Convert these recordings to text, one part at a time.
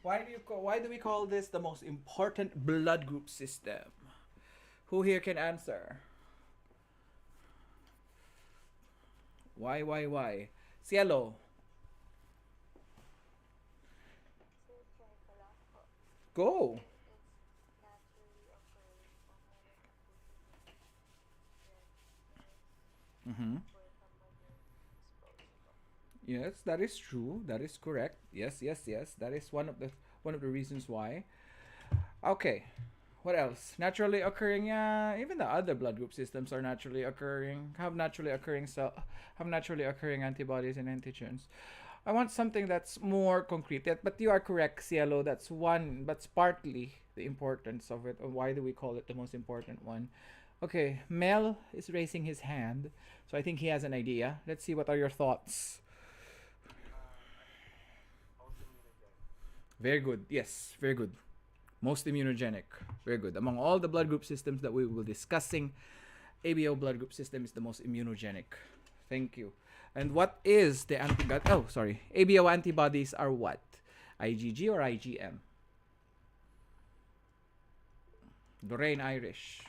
Why do we call this the most important blood group system? Who here can answer? Why? Cielo, go. Mm-hmm. Yes, that is true. That is correct. Yes. That is one of the reasons why. Okay. What else? Naturally occurring. Yeah, even the other blood group systems are naturally occurring. Have naturally occurring antibodies and antigens. I want something that's more concrete. But you are correct, Cielo. That's one. That's partly the importance of it. Or why do we call it the most important one? Okay, Mel is raising his hand, so I think he has an idea. Let's see. What are your thoughts? Very good. Yes, very good. Most immunogenic. Very good. Among all the blood group systems that we will be discussing, ABO blood group system is the most immunogenic. Thank you. And what is the antibody? Oh, sorry. ABO antibodies are what? IgG or IgM? Lorraine Irish.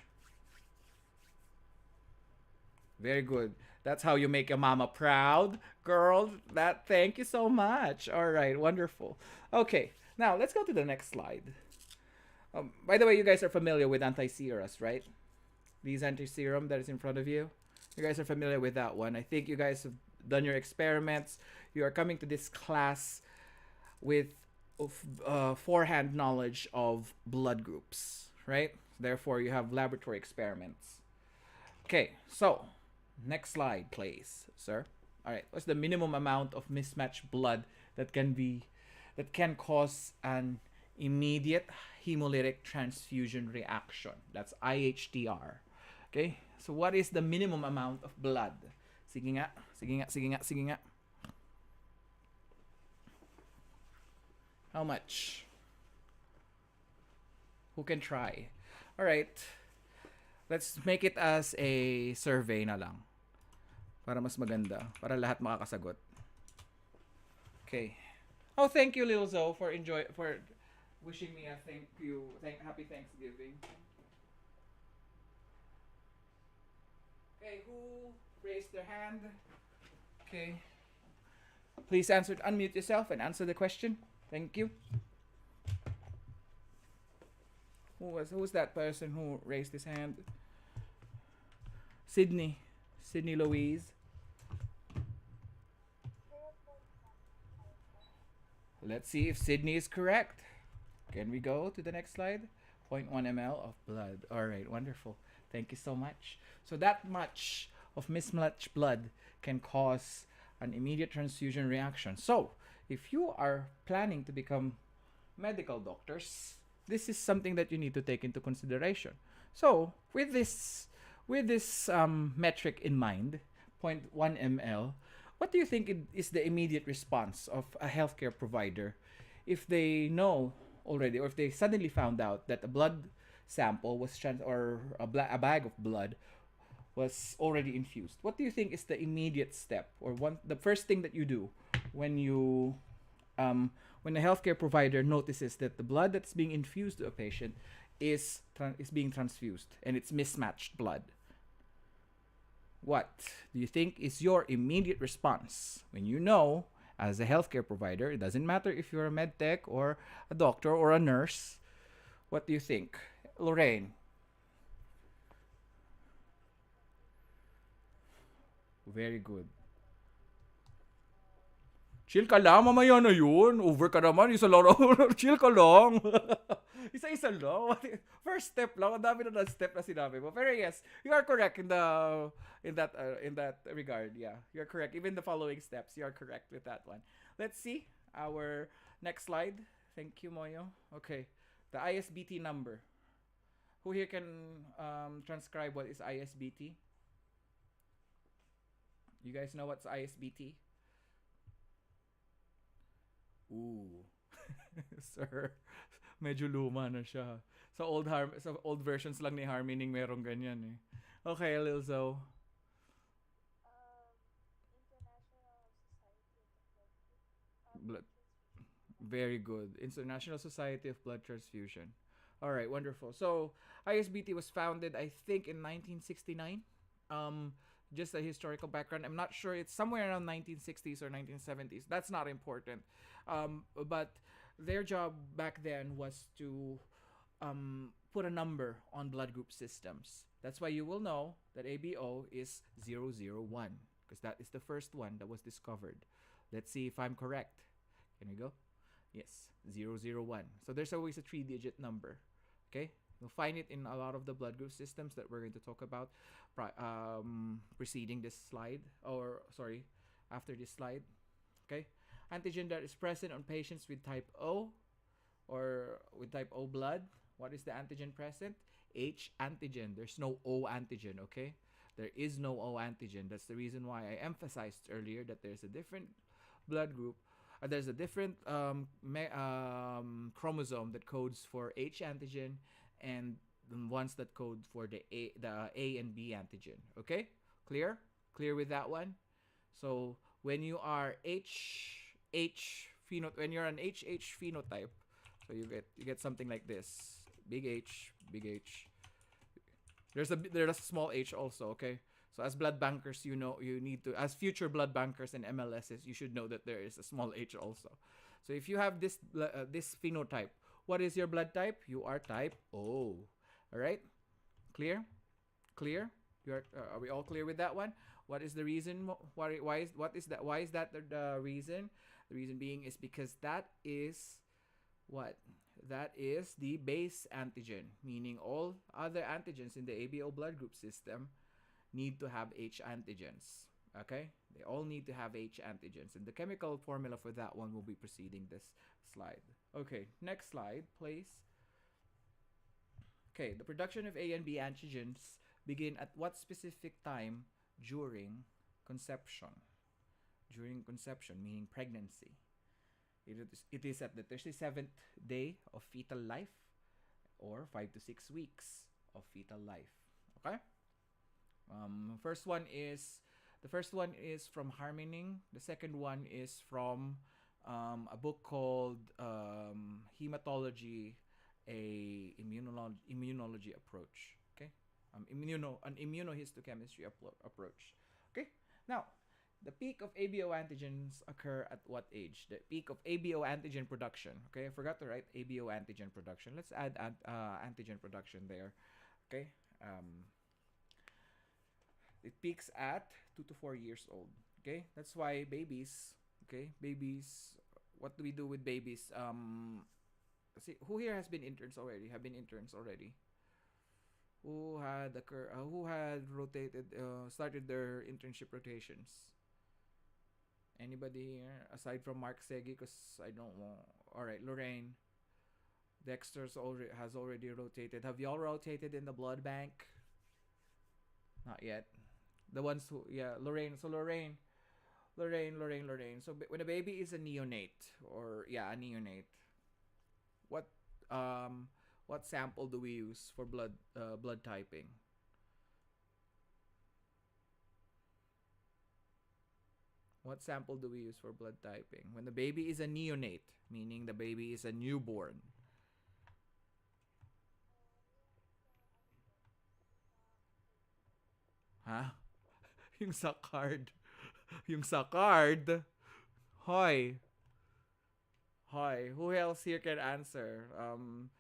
Very good. That's how you make a mama proud, girl. That. Thank you so much. All right, wonderful. Okay, now let's go to the next slide. By the way, you guys are familiar with anti-serums, right? These anti-serum that is in front of you. You guys are familiar with that one. I think you guys have done your experiments. You are coming to this class with forehand knowledge of blood groups, right? Therefore, you have laboratory experiments. Okay, so next slide, please, sir. All right, what's the minimum amount of mismatched blood that can cause an immediate hemolytic transfusion reaction? That's IHTR. Okay, so what is the minimum amount of blood? Sige nga. How much? Who can try? All right. Let's make it as a survey na lang. Para mas maganda. Para lahat makakasagot. Okay. Oh, thank you, Lil Zo, for wishing me a happy Thanksgiving. Okay, who raised their hand? Okay. Please unmute yourself and answer the question. Thank you. Who's that person who raised his hand? Sydney Louise. Let's see if Sydney is correct. Can we go to the next slide? 0.1 ml of blood. All right, wonderful. Thank you so much. So that much of mismatched blood can cause an immediate transfusion reaction. So if you are planning to become medical doctors, this is something that you need to take into consideration. So with this metric in mind, 0.1 ml, what do you think is the immediate response of a healthcare provider if they know already, or if they suddenly found out that a blood sample was or a bag of blood was already infused? What do you think is the immediate step, or the first thing that you do when a healthcare provider notices that the blood that's being infused to a patient is being transfused and it's mismatched blood? What do you think is your immediate response when you know, as a healthcare provider, it doesn't matter if you're a med tech or a doctor or a nurse, what do you think? Lorraine. Very good. Chill ka lang, mamaya na yun. Over ka naman, isa lang. Chill ka lang. Isa-isa lang. First step lang, ang dami na step na sinabi mo. Pero yes, you are correct in that regard. Yeah, you're correct. Even the following steps, you are correct with that one. Let's see our next slide. Thank you, Moyo. Okay, the ISBT number. Who here can transcribe what is ISBT? You guys know what's ISBT? Ooh. Sir, medyo luma na siya. Sa old versions lang ni Harmening merong ganyan eh. Okay, Lil Zo. Blood. Very good. International Society of Blood Transfusion. All right, wonderful. So ISBT was founded, I think, in 1969. Um, just a historical background. I'm not sure. It's somewhere around 1960s or 1970s. That's not important. But their job back then was to put a number on blood group systems. That's why you will know that ABO is 001 because that is the first one that was discovered. Let's see if I'm correct. Can we go? Yes, 001. So there's always a three-digit number. Okay? You'll find it in a lot of the blood group systems that we're going to talk about preceding this slide. Or, sorry, after this slide. Okay? Antigen that is present on patients with type O or with type O blood. What is the antigen present? H antigen. There's no O antigen, okay? There is no O antigen. That's the reason why I emphasized earlier that there's a different blood group. There's a different chromosome that codes for H antigen and the ones that code for the A and B antigen. Okay? Clear? Clear with that one? So when you are when you're an HH phenotype, so you get something like this. Big H, big H. There's a small H also, okay? So as blood bankers, you know you need to as future blood bankers and MLSs, you should know that there is a small H also. So if you have this phenotype, what is your blood type? You are type O. All right? Clear? Clear? Are we all clear with that one? What is the reason? What is that? Why is that the reason? The reason being is because that is what? That is the base antigen, meaning all other antigens in the ABO blood group system need to have H antigens. Okay? They all need to have H antigens. And the chemical formula for that one will be preceding this slide. Okay, next slide, please. Okay, the production of A and B antigens begin at what specific time during conception? During conception, meaning pregnancy. It is at the 37th day of fetal life or 5 to 6 weeks of fetal life. Okay? The first one is from Harmening. The second one is from a book called Hematology, a immunology approach. Okay, an immunohistochemistry approach. Okay, now the peak of ABO antigens occur at what age? The peak of ABO antigen production. Okay, I forgot to write ABO antigen production. Let's add antigen production there. Okay. It peaks at 2 to 4 years old. Okay, that's why babies. Okay, babies. What do we do with babies? See, who here has been interns already? Have been interns already? Who had rotated, started their internship rotations? Anybody here aside from Mark Segi? Because I don't know. All right, Lorraine. Dexter's has already rotated. Have y'all rotated in the blood bank? Not yet. The ones who, yeah, Lorraine. So Lorraine. So when a baby is a neonate, or yeah, a neonate, what what sample do we use for blood typing? What sample do we use for blood typing? When the baby is a neonate, meaning the baby is a newborn. Huh? Yung sa card. Yung sa card. Hoy. Hoy. Who else here can answer?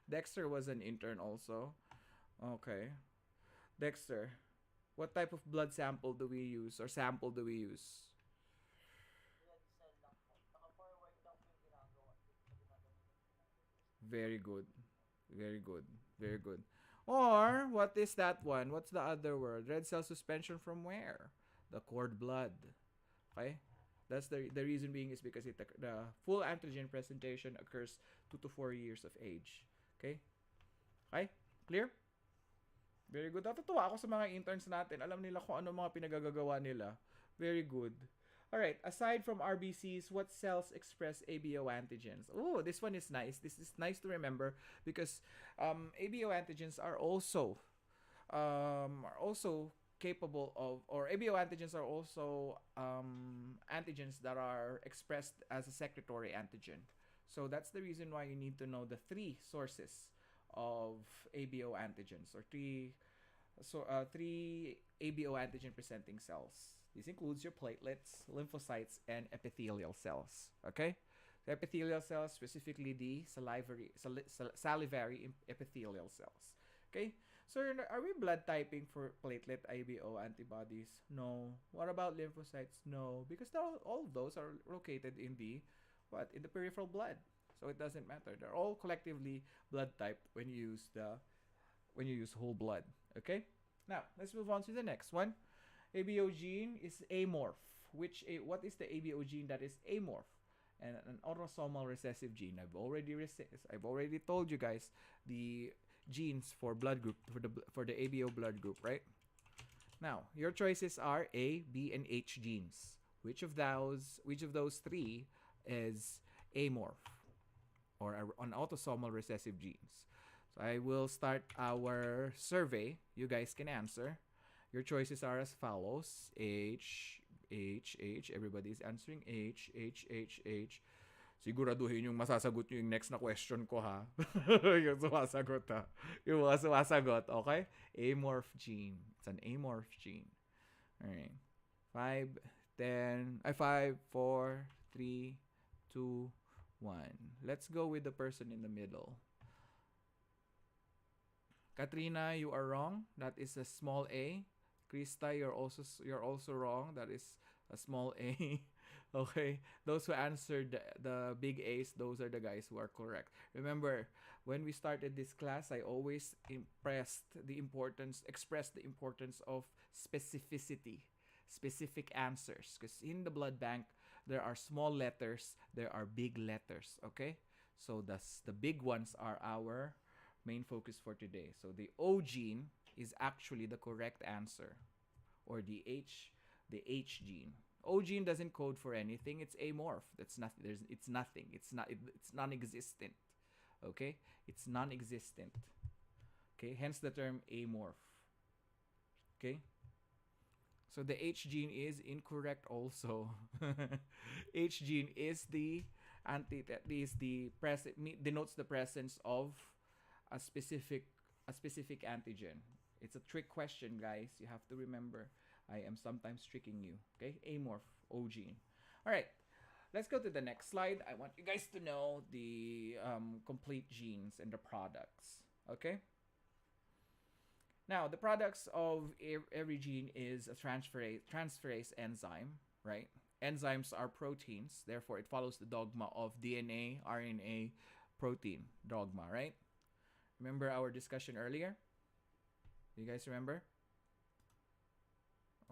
Dexter was an intern also. Okay. Dexter, what type of blood sample do we use or sample do we use? Very good. Very good. Very good. Or, what is that one? What's the other word? Red cell suspension from where? The cord blood. Okay? That's the reason being is because the full antigen presentation occurs 2 to 4 years of age. Okay? Okay? Clear? Very good. Natutuwa ako sa mga interns natin. Alam nila kung ano mga pinagagagawa nila. Very good. All right. Aside from RBCs, what cells express ABO antigens? Oh, this one is nice. This is nice to remember because ABO antigens are also capable of, or ABO antigens are also antigens that are expressed as a secretory antigen. So that's the reason why you need to know the three sources of ABO antigens, or three ABO antigen presenting cells. This includes your platelets, lymphocytes, and epithelial cells. Okay? The epithelial cells, specifically the salivary epithelial cells. Okay? So are we blood typing for platelet ABO antibodies? No. What about lymphocytes? No, because all of those are located in the in the peripheral blood. So it doesn't matter. They're all collectively blood typed when you use whole blood. Okay? Now, let's move on to the next one. ABO gene is amorph. What is the ABO gene that is amorph? And an autosomal recessive gene. I've already told you guys the genes for blood group for the ABO blood group, right? Now, your choices are A, B, and H genes. Which of those three is amorph, or an autosomal recessive genes? So I will start our survey. You guys can answer. Your choices are as follows: H, H, H. Everybody's answering H, H, H, H. Siguraduhin yung masasagot nyo yung next na question ko, ha? Yung sumasagot, ha? Yung mga sumasagot, okay? Amorph gene. It's an amorph gene. Alright. 5, 4, 3, 2, 1. Let's go with the person in the middle. Katrina, you are wrong. That is a small a. Krista, you're also wrong. That is a small a. Okay, those who answered the big A's, those are the guys who are correct. Remember, when we started this class, I always expressed the importance of specificity, specific answers. Because in the blood bank, there are small letters, there are big letters. Okay, so the big ones are our main focus for today. So the O gene is actually the correct answer, or the H gene. O gene doesn't code for anything. It's amorph. That's nothing. It's nothing. It's non-existent. Okay, it's non-existent. Okay, hence the term amorph. Okay, so the H gene is incorrect also. H gene is denotes the presence of a specific antigen. It's a trick question, guys. You have to remember. I am sometimes tricking you. Okay? Amorph, O gene. All right. Let's go to the next slide. I want you guys to know the complete genes and the products. Okay? Now, the products of every gene is a transferase enzyme, right? Enzymes are proteins. Therefore, it follows the dogma of DNA, RNA, protein dogma, right? Remember our discussion earlier? Do you guys remember?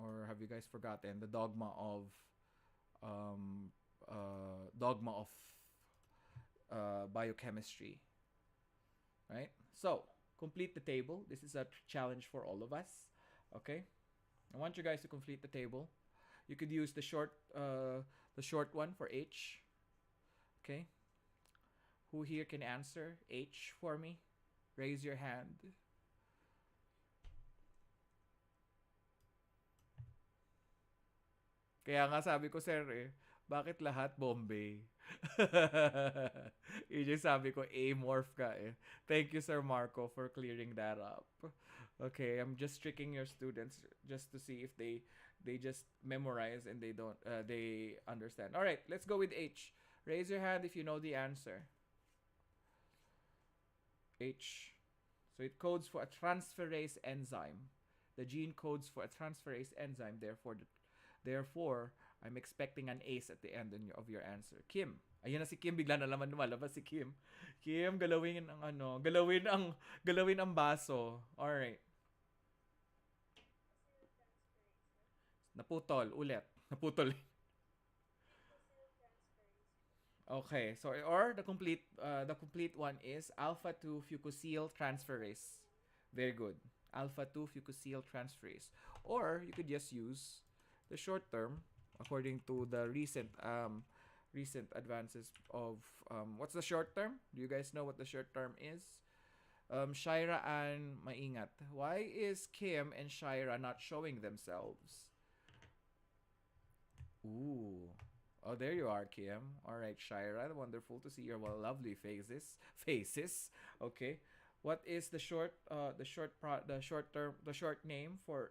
Or have you guys forgotten the dogma of biochemistry, right? So complete the table. This is a challenge for all of us. Okay, I want you guys to complete the table. You could use the short one for H. Okay, who here can answer H for me? Raise your hand. Kaya nga sabi ko, sir, bakit lahat Bombay? Yun yung sabi ko, amorph ka eh. Thank you, Sir Marco, for clearing that up. Okay, I'm just tricking your students just to see if they just memorize and they understand. All right, let's go with H. Raise your hand if you know the answer. H. So it codes for a transferase enzyme. The gene codes for a transferase enzyme. Therefore, I'm expecting an ace at the end of your answer. Kim. Ayun na si Kim. Bigla na naman lumalabas si Kim. Kim, galawin ang baso. Alright. Naputol. Ulit. Naputol. Okay. So, or the complete one is alpha-2 fucosyl transferase. Very good. Alpha-2 fucosyl transferase. Or, you could just use the short term, according to the recent advances of what's the short term? Do you guys know what the short term is? Shaira and Maingat. Why is Kim and Shaira not showing themselves? Ooh. Oh, there you are, Kim. All right, Shira. Wonderful to see your lovely faces. Faces. Okay. What is the short name for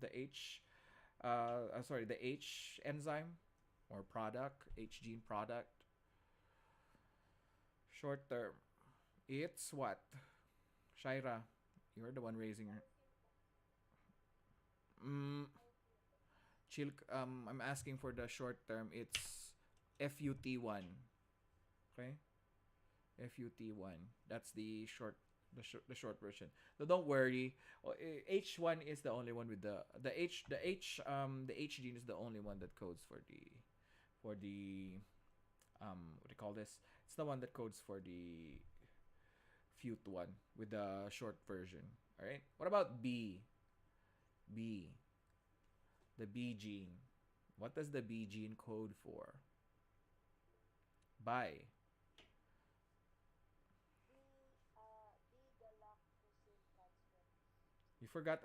the sorry, the H enzyme or product, H gene product? Short term. It's what? Shira, you're the one raising her. Mm, chill. I'm asking for the short term. It's FUT1. Okay, FUT1. That's the short. The short version. So don't worry. H1 is the only one with the H gene is the only one that codes for the what do you call this? It's the one that codes for the fute one with the short version. All right. What about B? B, the B gene. What does the B gene code for? By. You forgot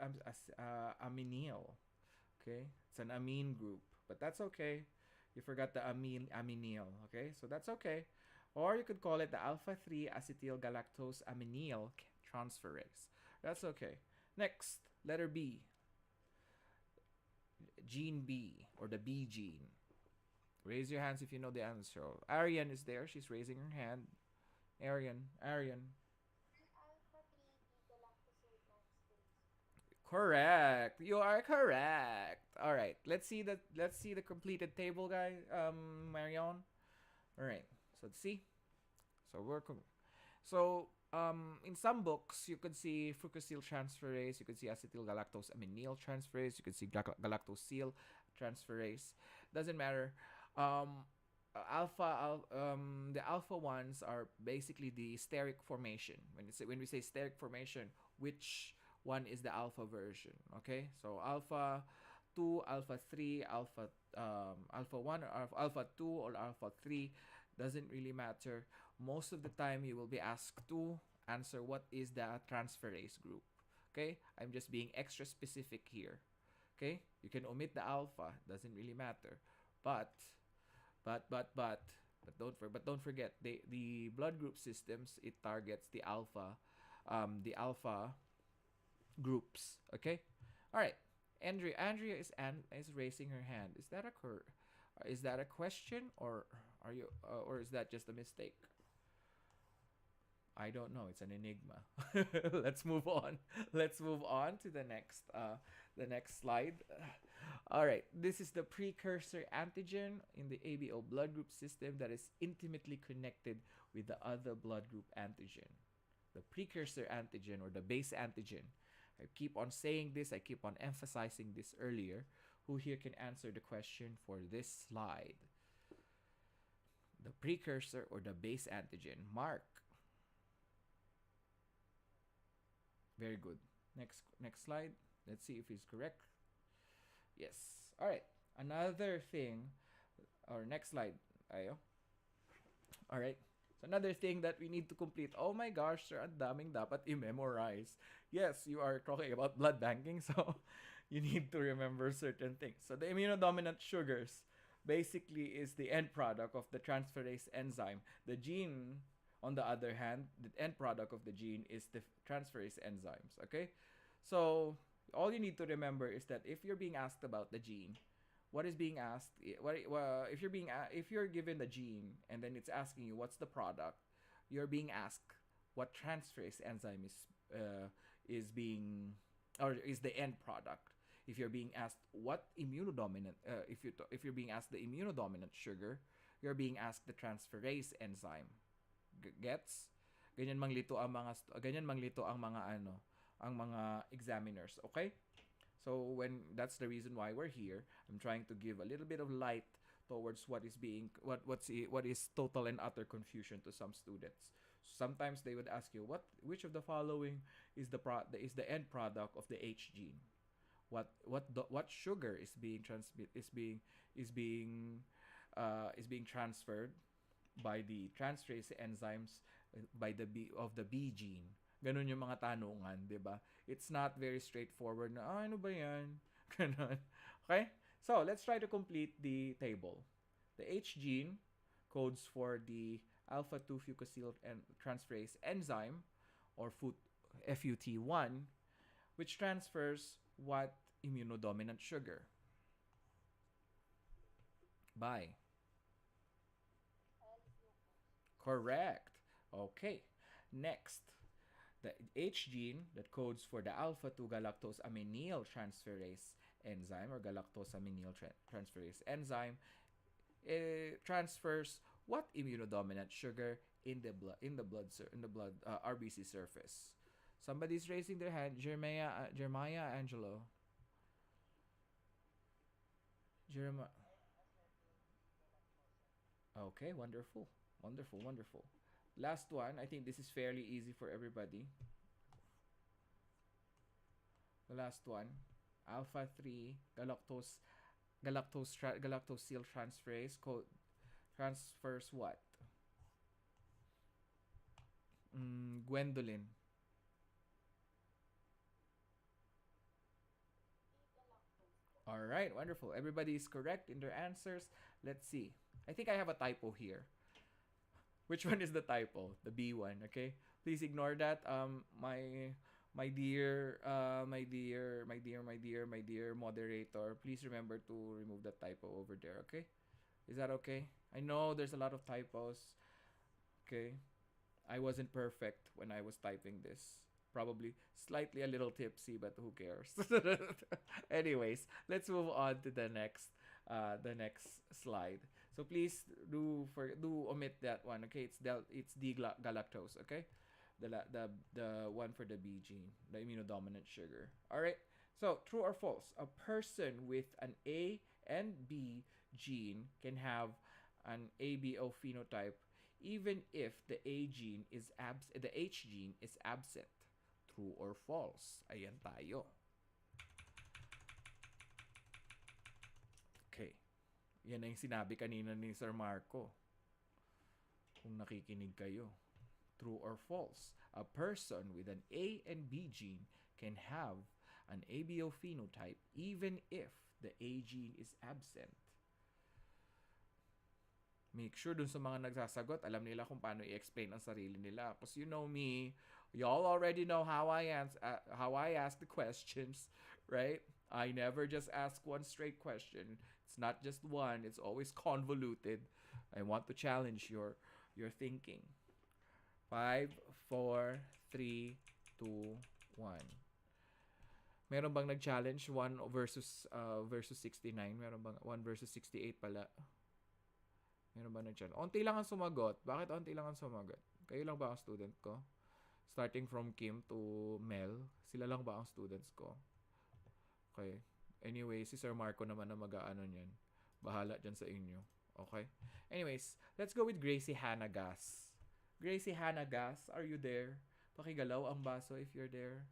aminyl. Okay, it's an amine group, but that's okay. You forgot the aminyl. Okay, so that's okay. Or you could call it the alpha 3 acetyl galactose aminyl transferase. That's okay. Next, letter B. Gene B or the B gene. Raise your hands if you know the answer. Arian is there. She's raising her hand. Arian. Correct. You are correct. All right. Let's see the completed table, guys. Marion. All right. So let's see. So in some books, you could see fructosyl transferase, you could see acetyl galactose aminyl transferase, you could see galactosyl transferase. Doesn't matter. Um, the alpha ones are basically the steric formation. When we say steric formation, which one is the alpha version? Okay, so alpha 2, alpha 3, alpha 1, or alpha 2, or alpha 3 doesn't really matter. Most of the time, you will be asked to answer what is the transferase group. Okay, I'm just being extra specific here. Okay, you can omit the alpha, doesn't really matter. But don't forget the blood group systems, it targets the alpha groups. Okay, all right. Andrea is raising her hand. Is that a question, or is that just a mistake? I don't know. It's an enigma. Let's move on. Let's move on to the next slide. All right. This is the precursor antigen in the ABO blood group system that is intimately connected with the other blood group antigen. The precursor antigen or the base antigen. I keep on saying this. I keep on emphasizing this earlier. Who here can answer the question for this slide? The precursor or the base antigen. Mark. Very good. Next slide. Let's see if he's correct. Yes. All right. Another thing, or next slide. Ayo. All right. So another thing that we need to complete. Oh my gosh, sir, ang daming dapat i-memorize. Yes, you are talking about blood banking, so you need to remember certain things. So the immunodominant sugars basically is the end product of the transferase enzyme. The gene, on the other hand, the end product of the gene is the transferase enzymes. Okay, so all you need to remember is that if you're being asked about the gene, what is being asked? If you're given the gene and then it's asking you what's the product, you're being asked what transferase enzyme is being or is the end product. If you're being asked what immunodominant, if you're being asked the immunodominant sugar, you're being asked the transferase enzyme. Gets? Ganyan manglito ang mga examiners, okay? So that's the reason why we're here. I'm trying to give a little bit of light towards what is total and utter confusion to some students. Sometimes they would ask you which of the following is the end product of the H gene. What sugar is being transferred by the transferase enzymes by the B gene. Ganun yung mga tanungan, 'di ba? It's not very straightforward na ano ba 'yan? Ganun. Okay? So, let's try to complete the table. The H gene codes for the alpha 2 fucosyl and transferase enzyme, or FUT1, which transfers what immunodominant sugar? By. Correct. Okay. Next, the H gene that codes for the alpha 2 galactosamynyl transferase enzyme, or transferase enzyme, transfers what immunodominant sugar in the blood RBC surface? Somebody's raising their hand. Jeremiah Angelo. Jeremiah. Okay, wonderful. Wonderful, wonderful. Last one. I think this is fairly easy for everybody. The last one. Alpha 3 galactosyl transferase transfers what? Gwendolyn. All right, wonderful. Everybody is correct in their answers. Let's see. I think I have a typo here. Which one is the typo? The B one, okay? Please ignore that. My dear moderator, please remember to remove that typo over there, okay? Is that okay? I know there's a lot of typos. Okay. I wasn't perfect when I was typing this. Probably slightly a little tipsy, but who cares? Anyways, let's move on to the next slide. So please do omit that one. Okay, it's galactose. Okay, the one for the B gene, the immunodominant sugar. All right. So true or false? A person with an A and B gene can have an ABO phenotype even if the the H gene is absent. True or false? Ayan tayo. Okay. Yan na yung sinabi kanina ni Sir Marco. Kung nakikinig kayo. True or false? A person with an A and B gene can have an ABO phenotype even if the A gene is absent. Make sure dun sa mga nagsasagot, alam nila kung paano i-explain ang sarili nila. Because you know me, y'all already know how I ask the questions, right? I never just ask one straight question. It's not just one, it's always convoluted. I want to challenge your thinking. 5, 4, 3, 2, 1. Meron bang nag-challenge 1 versus 69? Meron bang 1 versus 68 pala? Meron ba nag-challenge? Onti lang ang sumagot. Bakit onti lang ang sumagot? Kayo lang ba ang student ko? Starting from Kim to Mel, sila lang ba ang students ko? Okay. Anyway, si Sir Marco naman na mag-aano niyan. Bahala dyan sa inyo. Okay? Anyways, let's go with Gracie Hanagas. Gracie Hanagas, are you there? Pakigalaw ang baso if you're there.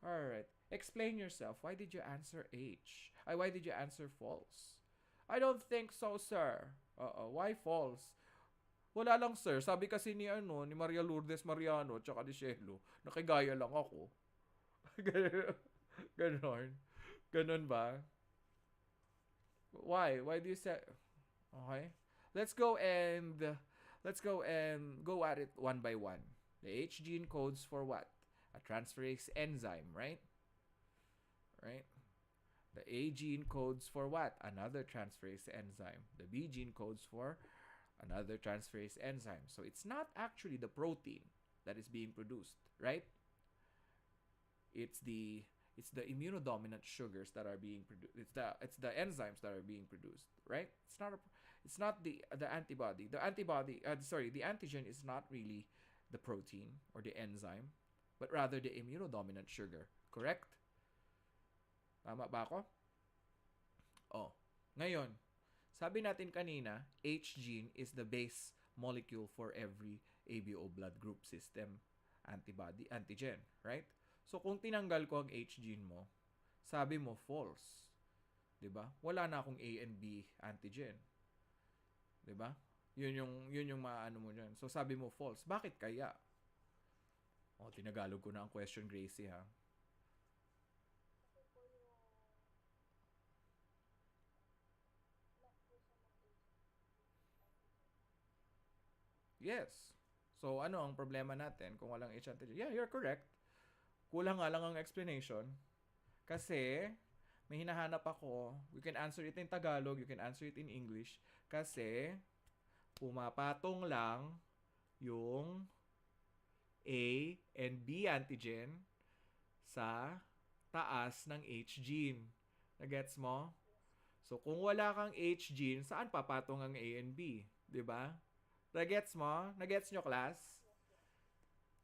Alright. Explain yourself. Why did you answer H? Why did you answer false? I don't think so, sir. Why false? Wala lang, sir. Sabi kasi ni Maria Lourdes Mariano tsaka ni Shelo, nakigaya lang ako. Ganon. Ganon ba? Why? Why do you say... Okay. Let's go and go at it one by one. The H gene codes for what? A transferase enzyme, right? Right? The A gene codes for what? Another transferase enzyme. The B gene codes for another transferase enzyme. So it's not actually the protein that is being produced, right? It's the immunodominant sugars that are being produced. It's the enzymes that are being produced, right? It's not the antibody. The antigen is not really the protein or the enzyme, but rather the immunodominant sugar, correct? Tama ba ako? Ngayon, sabi natin kanina, H gene is the base molecule for every ABO blood group system antigen, right? So kung tinanggal ko ang H gene mo, sabi mo false. 'Di ba? Wala na akong A and B antigen. 'Di ba? Yun yung maano mo diyan. So sabi mo false. Bakit kaya? Tinagalog ko na ang question, Gracie, ha. Yes. So, ano ang problema natin kung walang H antigen? Yeah, you're correct. Kulang nga lang ang explanation. Kasi, may hinahanap ako. You can answer it in Tagalog, you can answer it in English. Kasi, pumapatong lang yung A and B antigen sa taas ng H gene. Nagets mo? So, kung wala kang H gene, saan papatong ang A and B? 'Di ba? Nagets mo? Nagets nyo, class?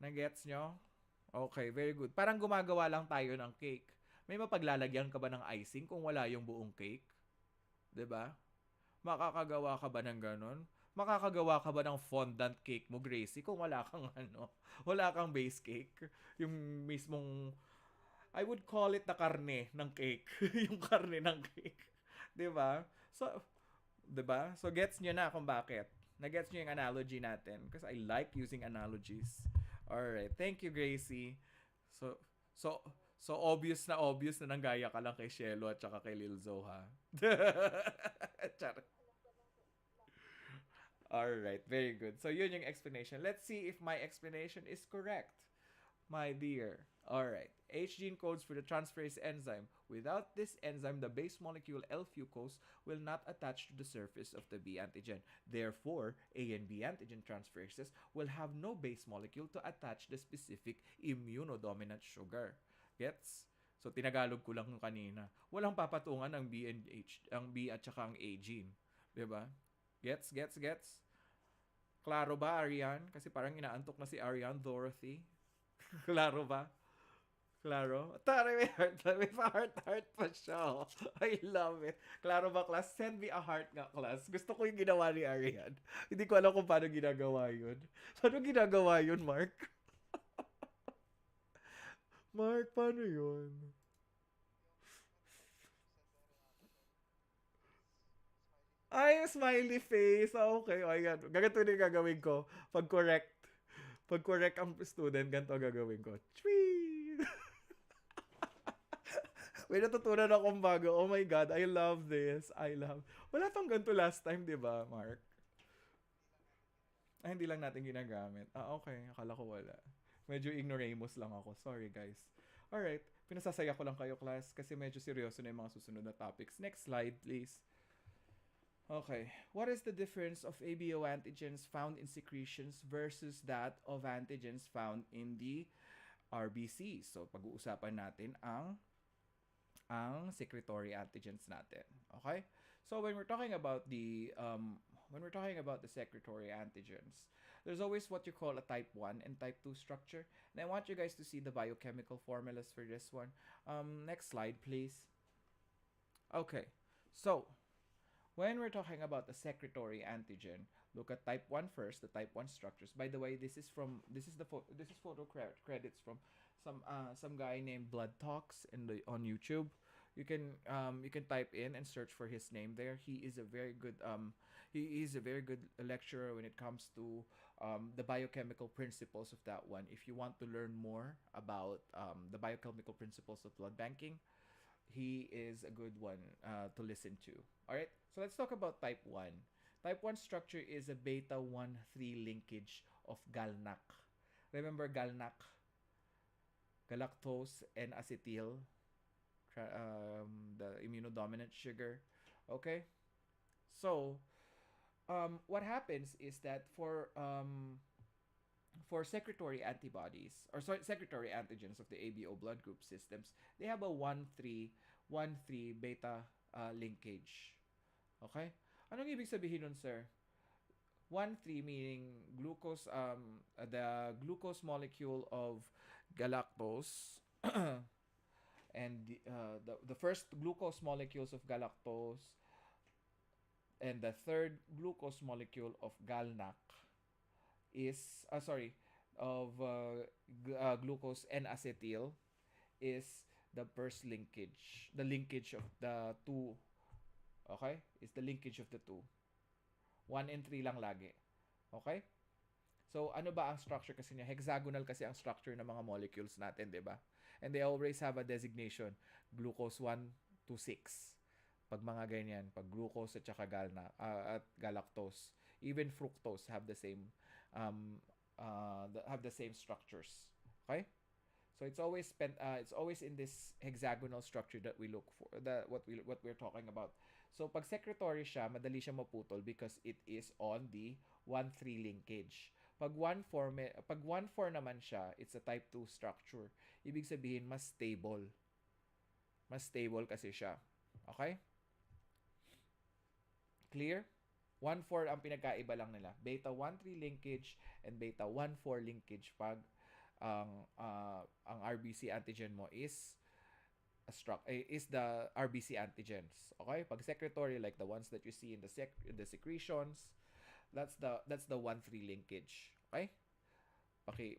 Nagets nyo? Okay, very good. Parang gumagawa lang tayo ng cake. May mapaglalagyan ka ba ng icing kung wala yung buong cake? 'Di ba? Makakagawa ka ba ng ganon? Makakagawa ka ba ng fondant cake mo, Gracie, kung wala kang ano, wala kang base cake? Yung mismong, I would call it the karne ng cake. Yung karne ng cake. 'Di ba? So, 'di ba? So gets niyo na kung bakit. Na-gets niyo yung analogy natin because I like using analogies. All right. Thank you, Gracie. So so obvious na nanggaya ka lang kay Shelo at saka kay Lil Zo, ha? Char. All right. Very good. So yun yung explanation. Let's see if my explanation is correct. My dear. Alright. H gene codes for the transferase enzyme. Without this enzyme, the base molecule L-fucose will not attach to the surface of the B antigen. Therefore, A and B antigen transferases will have no base molecule to attach the specific immunodominant sugar. Gets? So, tinagalog ko lang kanina. Walang papatungan ang B and H, ang B at saka ang A gene. 'Di ba? Gets? Gets? Gets? Klaro ba, Arian? Kasi parang inaantok na si Arian Dorothy. Klaro ba? Klaro? Tara, may heart, may heart pa siya. I love it. Klaro ba, class? Send me a heart nga, class. Gusto ko yung ginawa ni Arian. Hindi ko alam kung paano ginagawa yun. Paano ginagawa yun, Mark? Mark, paano yun? Ay, smiley face. Ah, okay. Oh, ayan. Ganito din gagawin ko. Pag correct ang student, ganito gagawin ko. Chwee! May natutunan akong bago. Oh my God, I love this. I love. Wala tong ganito last time, di ba, Mark? Ay, hindi lang natin ginagamit. Ah, okay. Akala ko wala. Medyo ignoramus lang ako. Sorry, guys. Alright. Pinasasaya ko lang kayo, class, kasi medyo seryoso na yung mga susunod na topics. Next slide, please. Okay. What is the difference of ABO antigens found in secretions versus that of antigens found in the RBC? So, pag-uusapan natin ang secretory antigens natin. Okay? So when we're talking about the secretory antigens, there's always what you call a type 1 and type 2 structure. And I want you guys to see the biochemical formulas for this one. Next slide, please. Okay. So, when we're talking about the secretory antigen, look at type 1 first, the type 1 structures. By the way, this is photo credits from some guy named Blood Talks on YouTube. You can type in and search for his name there. He is a very good lecturer when it comes to the biochemical principles of that one. If you want to learn more about the biochemical principles of blood banking, he is a good one to listen to. All right, so let's talk about type 1. Type 1 structure is a beta 1,3 linkage of galnac. Remember galnac? Galactose and acetyl, the immunodominant sugar. Okay, so what happens is that for secretory antibodies or sorry, secretory antigens of the ABO blood group systems, they have a 1,3 beta linkage. Okay? Anong ibig sabihin nun, sir? 1,3 meaning the glucose molecule of galactose and the first glucose molecules of galactose and the third glucose molecule of galnac is of glucose and acetyl is the first linkage, the linkage of the two. Okay, is the linkage of the two. 1 and 3 lang lagi. Okay, so ano ba ang structure kasi niya? Hexagonal kasi ang structure ng mga molecules natin, di ba? And they always have a designation, glucose 1 to 6. Pag mga ganyan, pag glucose at saka galactose, even fructose have the same um, have the same structures. Okay? So it's always in this hexagonal structure that we look for, what we're talking about. So pag secretary siya, madali siya maputol because it is on the 1-3 linkage. Pag 1-4 naman siya, it's a type 2 structure. Ibig sabihin mas stable. Mas stable kasi siya. Okay? Clear? 1-4 ang pinagkaiba lang nila. Beta 1-3 linkage and beta 1-4 linkage pag ang RBC antigen mo is is the RBC antigens. Okay? Pag secretory, like the ones that you see in the secretions, that's the 1-3 linkage. Okay?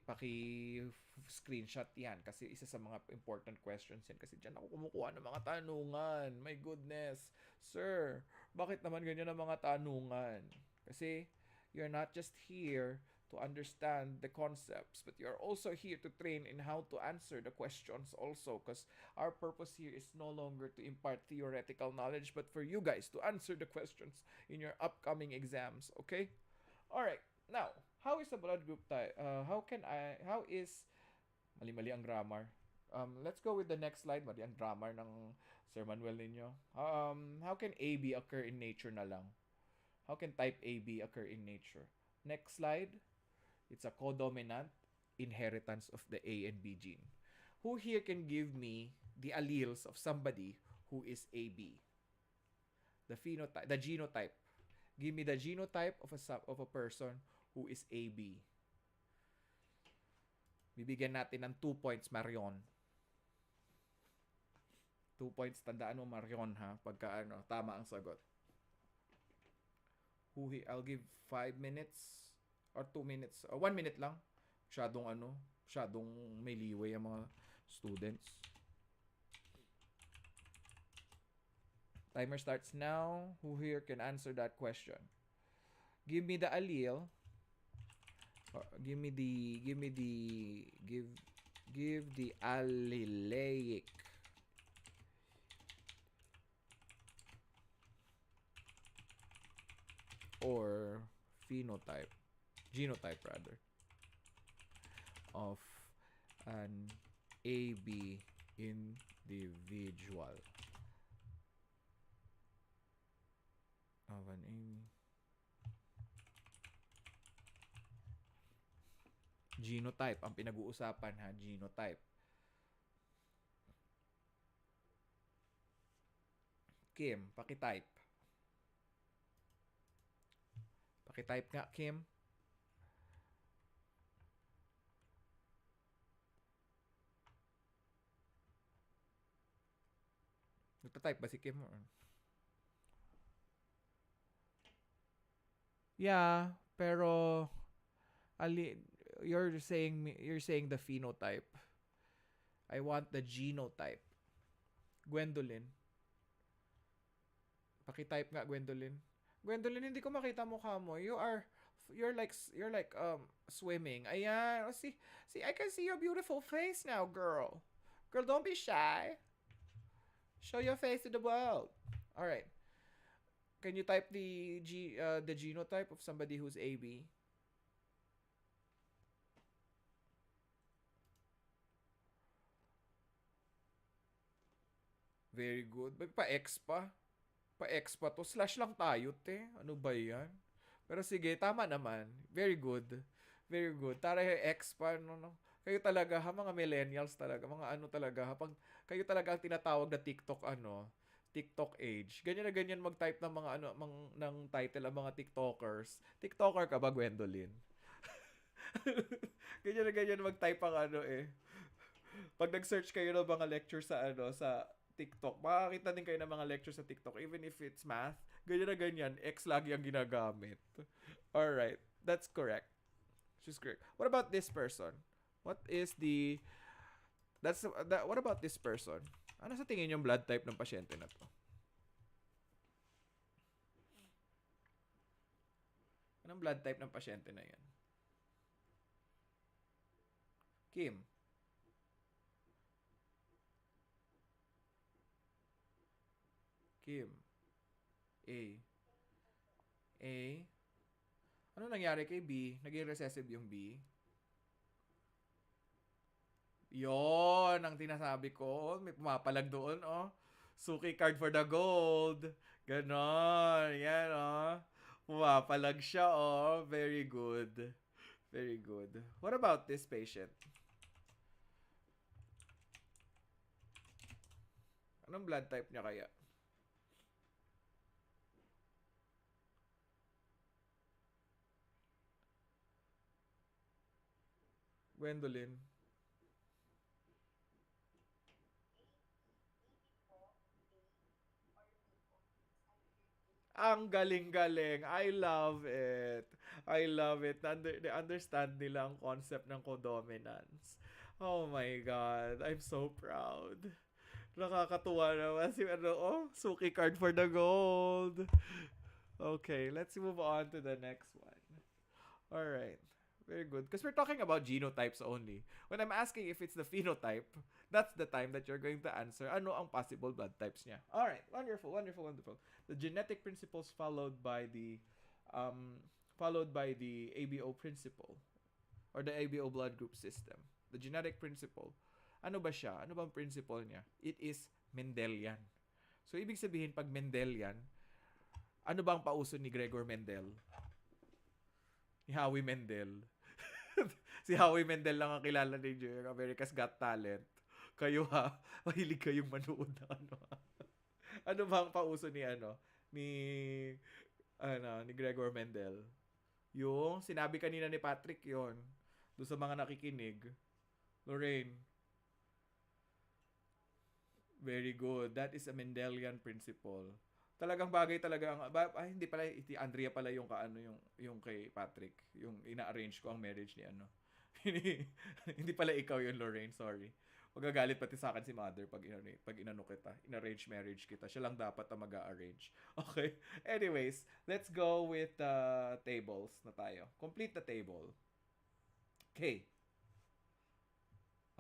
Paki screenshot yan kasi isa sa mga important questions yan kasi diyan ako kumukuha ng mga tanungan. My goodness. Sir, bakit naman ganyan ang mga tanungan? Kasi you're not just here to understand the concepts, but you're also here to train in how to answer the questions also, because our purpose here is no longer to impart theoretical knowledge, but for you guys to answer the questions in your upcoming exams. Okay? All right. Now, how is a blood group type? How is, mali-mali ang grammar. Let's go with the next slide. Mali ang grammar ng Sir Manuel ninyo. How can AB occur in nature na lang? How can type AB occur in nature? Next slide. It's a codominant inheritance of the A and B gene. Who here can give me the alleles of somebody who is AB? The phenotype, the genotype. Give me the genotype of a person who is AB. Bibigyan natin ng 2 points, Marion. 2 points, tandaan mo, Marion, ha? Pagka tama ang sagot. I'll give 5 minutes or 2 minutes or 1 minute lang. Masyadong may leeway ang mga students. Timer starts now. Who here can answer that question? Give me the allele. Give the allelic or phenotype, genotype rather, of an AB individual. Of an AB. Genotype ang pinag-uusapan, ha, genotype. Kim, paki-type. Paki-type nga, Kim. Nagta-type ba si Kim? Yeah, pero you're saying the phenotype. I want the genotype. Gwendolyn. Paki-type nga, Gwendolyn. Gwendolyn, hindi ko makita mukha mo. You're like swimming. Ayan. Oh, see, I can see your beautiful face now, girl. Girl, don't be shy. Show your face to the world. All right. Can you type the genotype of somebody who's AB? Very good. Pa-X pa. Pa-X pa to. Slash lang tayo, te. Ano ba yan? Pero sige, tama naman. Very good. Very good. Tara yung X pa. No. Kayo talaga, ha, mga millennials talaga. Mga ano talaga, ha. Pag kayo talaga ang tinatawag na TikTok age. Ganyan na ganyan mag-type ng mga ng title ang mga TikTokers. TikToker ka ba, Gwendolyn? Ganyan na ganyan mag-type ang Pag nag-search kayo ng mga lecture sa TikTok, makakita din kayo ng mga lecture sa TikTok, even if it's math. Ganyan na ganyan, X lagi ang ginagamit. Alright, that's correct. She's correct. What about this person? What about this person? Ano sa tingin yung blood type ng pasyente na to? Anong blood type ng pasyente na yan? Kim. Kim. A. Ano nangyari kay B? Naging recessive yung B? Yon ang tinasabi ko. May pumapalag doon, oh. Suki card for the gold. Ganon. Yan, oh. Pumapalag siya, oh. Very good. Very good. What about this patient? Anong blood type niya kaya? Gwendolyn. Ang galing-galing. I love it. I love it. They understand nila ang concept ng codominance. Oh my God. I'm so proud. Nakakatuwa naman si ano, oh, Suki card for the gold. Okay, let's move on to the next one. All right. Very good. Because we're talking about genotypes only. When I'm asking if it's the phenotype, that's the time that you're going to answer ano ang possible blood types niya. All right. Wonderful, wonderful, wonderful. The genetic principles followed by the ABO principle or the ABO blood group system. The genetic principle. Ano ba siya? Ano bang principle niya? It is Mendelian. So, ibig sabihin, pag Mendelian, ano bang pauso ni Gregor Mendel? Ni Howie Mendel. Si Howie Mendel lang ang kilala ninyo yung America's Got Talent. Kayo ha, mahilig kayong manood na ano. Ano ba ang pauso ni ni Gregor Mendel? Yung sinabi kanina ni Patrick yon doon sa mga nakikinig. Lorraine, very good. That is a Mendelian principle. Talagang bagay talaga ang hindi pala iti Andrea pala yung kaano yung kay Patrick, yung ina-arrange ko ang marriage ni ano. Hindi pala ikaw yung Lorraine, sorry. Magagalit pati sa akin si mother pag inano kita, in-arrange marriage kita. Siya lang dapat ang mag-arrange. Okay. Anyways, let's go with tables na tayo. Complete the table. Okay.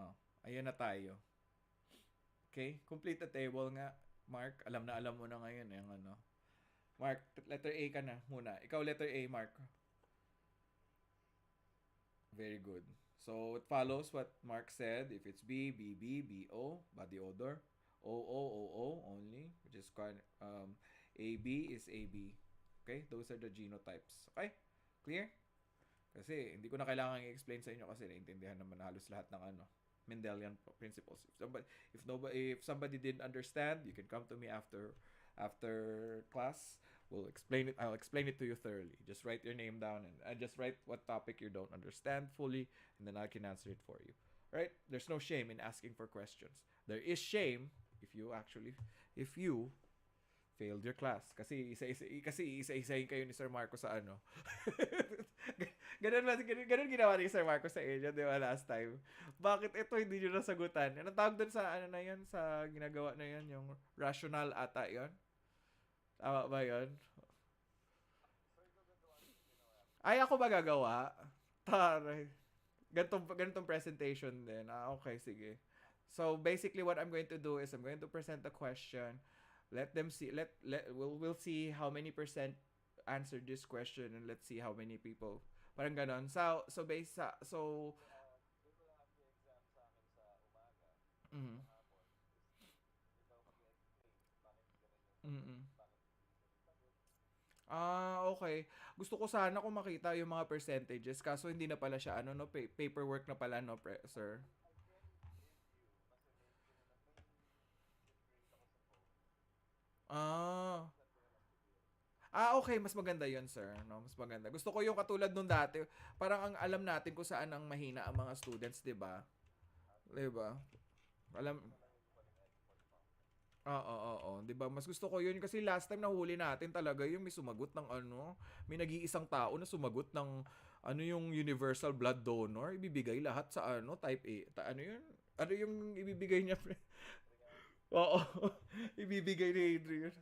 Oh, ayun na tayo. Okay, complete the table nga. Mark, alam na alam mo na ngayon yung ano. Mark, letter A ka na muna. Ikaw letter A, Mark. Very good. So, it follows what Mark said. If it's B, B, B, B, O, body odor. O, O, O, O only, which is AB is AB. Okay? Those are the genotypes. Okay? Clear? Kasi, hindi ko na kailangan i-explain sa inyo kasi naintindihan naman halos lahat ng ano. Mendelian principles. If somebody didn't understand, you can come to me after class. I'll explain it to you thoroughly. Just write your name down and just write what topic you don't understand fully, and then I can answer it for you. Right? There's no shame in asking for questions. There is shame if you failed your class. Kasi isa-isahin kayo ni Sir Marco sa ano. ganun ginawa ni Sir Marco sa inyo, di ba, last time? Bakit ito hindi nyo nasagutan? Anong tawag doon sa ano na yun? Sa ginagawa na yun? Yung rational ata yun? Tama ba yun? Ay, ako ba gagawa? Taray. Ganitong presentation din. Okay, sige. So, basically, what I'm going to do is I'm going to present the question. Let them see. We'll see how many percent answered this question, and let's see how many people. Parang ganon. So based sa so. Mm. Mm. Okay. Gusto ko sana kung makita yung mga percentages kaso hindi na pala siya ano no paperwork na pala no sir. Ah. Okay, mas maganda 'yon, sir, no? Mas maganda. Gusto ko yung katulad nung dati, parang ang alam natin kung saan ang mahina ang mga students, 'di ba? 'Di ba? Alam oo, 'di ba? Mas gusto ko 'yun kasi last time nahuli natin talaga yung may sumagot ng ano, may nag-iisang tao na sumagot ng ano yung universal blood donor, ibibigay lahat sa ano, type A. Ano 'yun? Ano yung ibibigay niya? Oo. Ibibigay ni Adrian.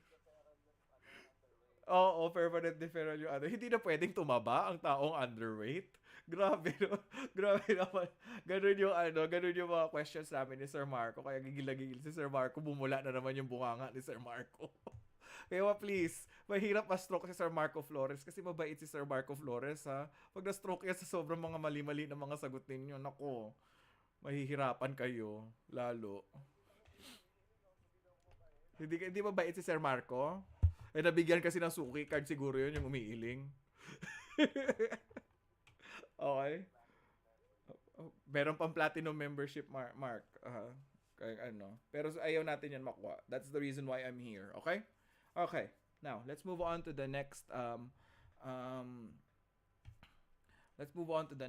Oo, permanent deferral yung ano. Hindi na pwedeng tumaba ang taong underweight. Grabe, no? Grabe naman. Ganun yung mga questions namin ni Sir Marco. Kaya gigil na gigil si Sir Marco. Bumula na naman yung bunganga ni Sir Marco. Kaya please, mahirap ma-stroke si Sir Marco Flores kasi mabait si Sir Marco Flores ha. Pag na-stroke yan sa sobrang mga mali-mali na mga sagot ninyo, nako, mahihirapan kayo lalo. Hindi mabait si Sir Marco? Eh nabigyan kasi ng suki card siguro yun yung umiiling. Okay. Meron pang platinum membership, Mark. Kaya ano. Pero ayaw natin yan makuha. That's the reason why I'm here. Okay? Okay. Now, um, let's move on to the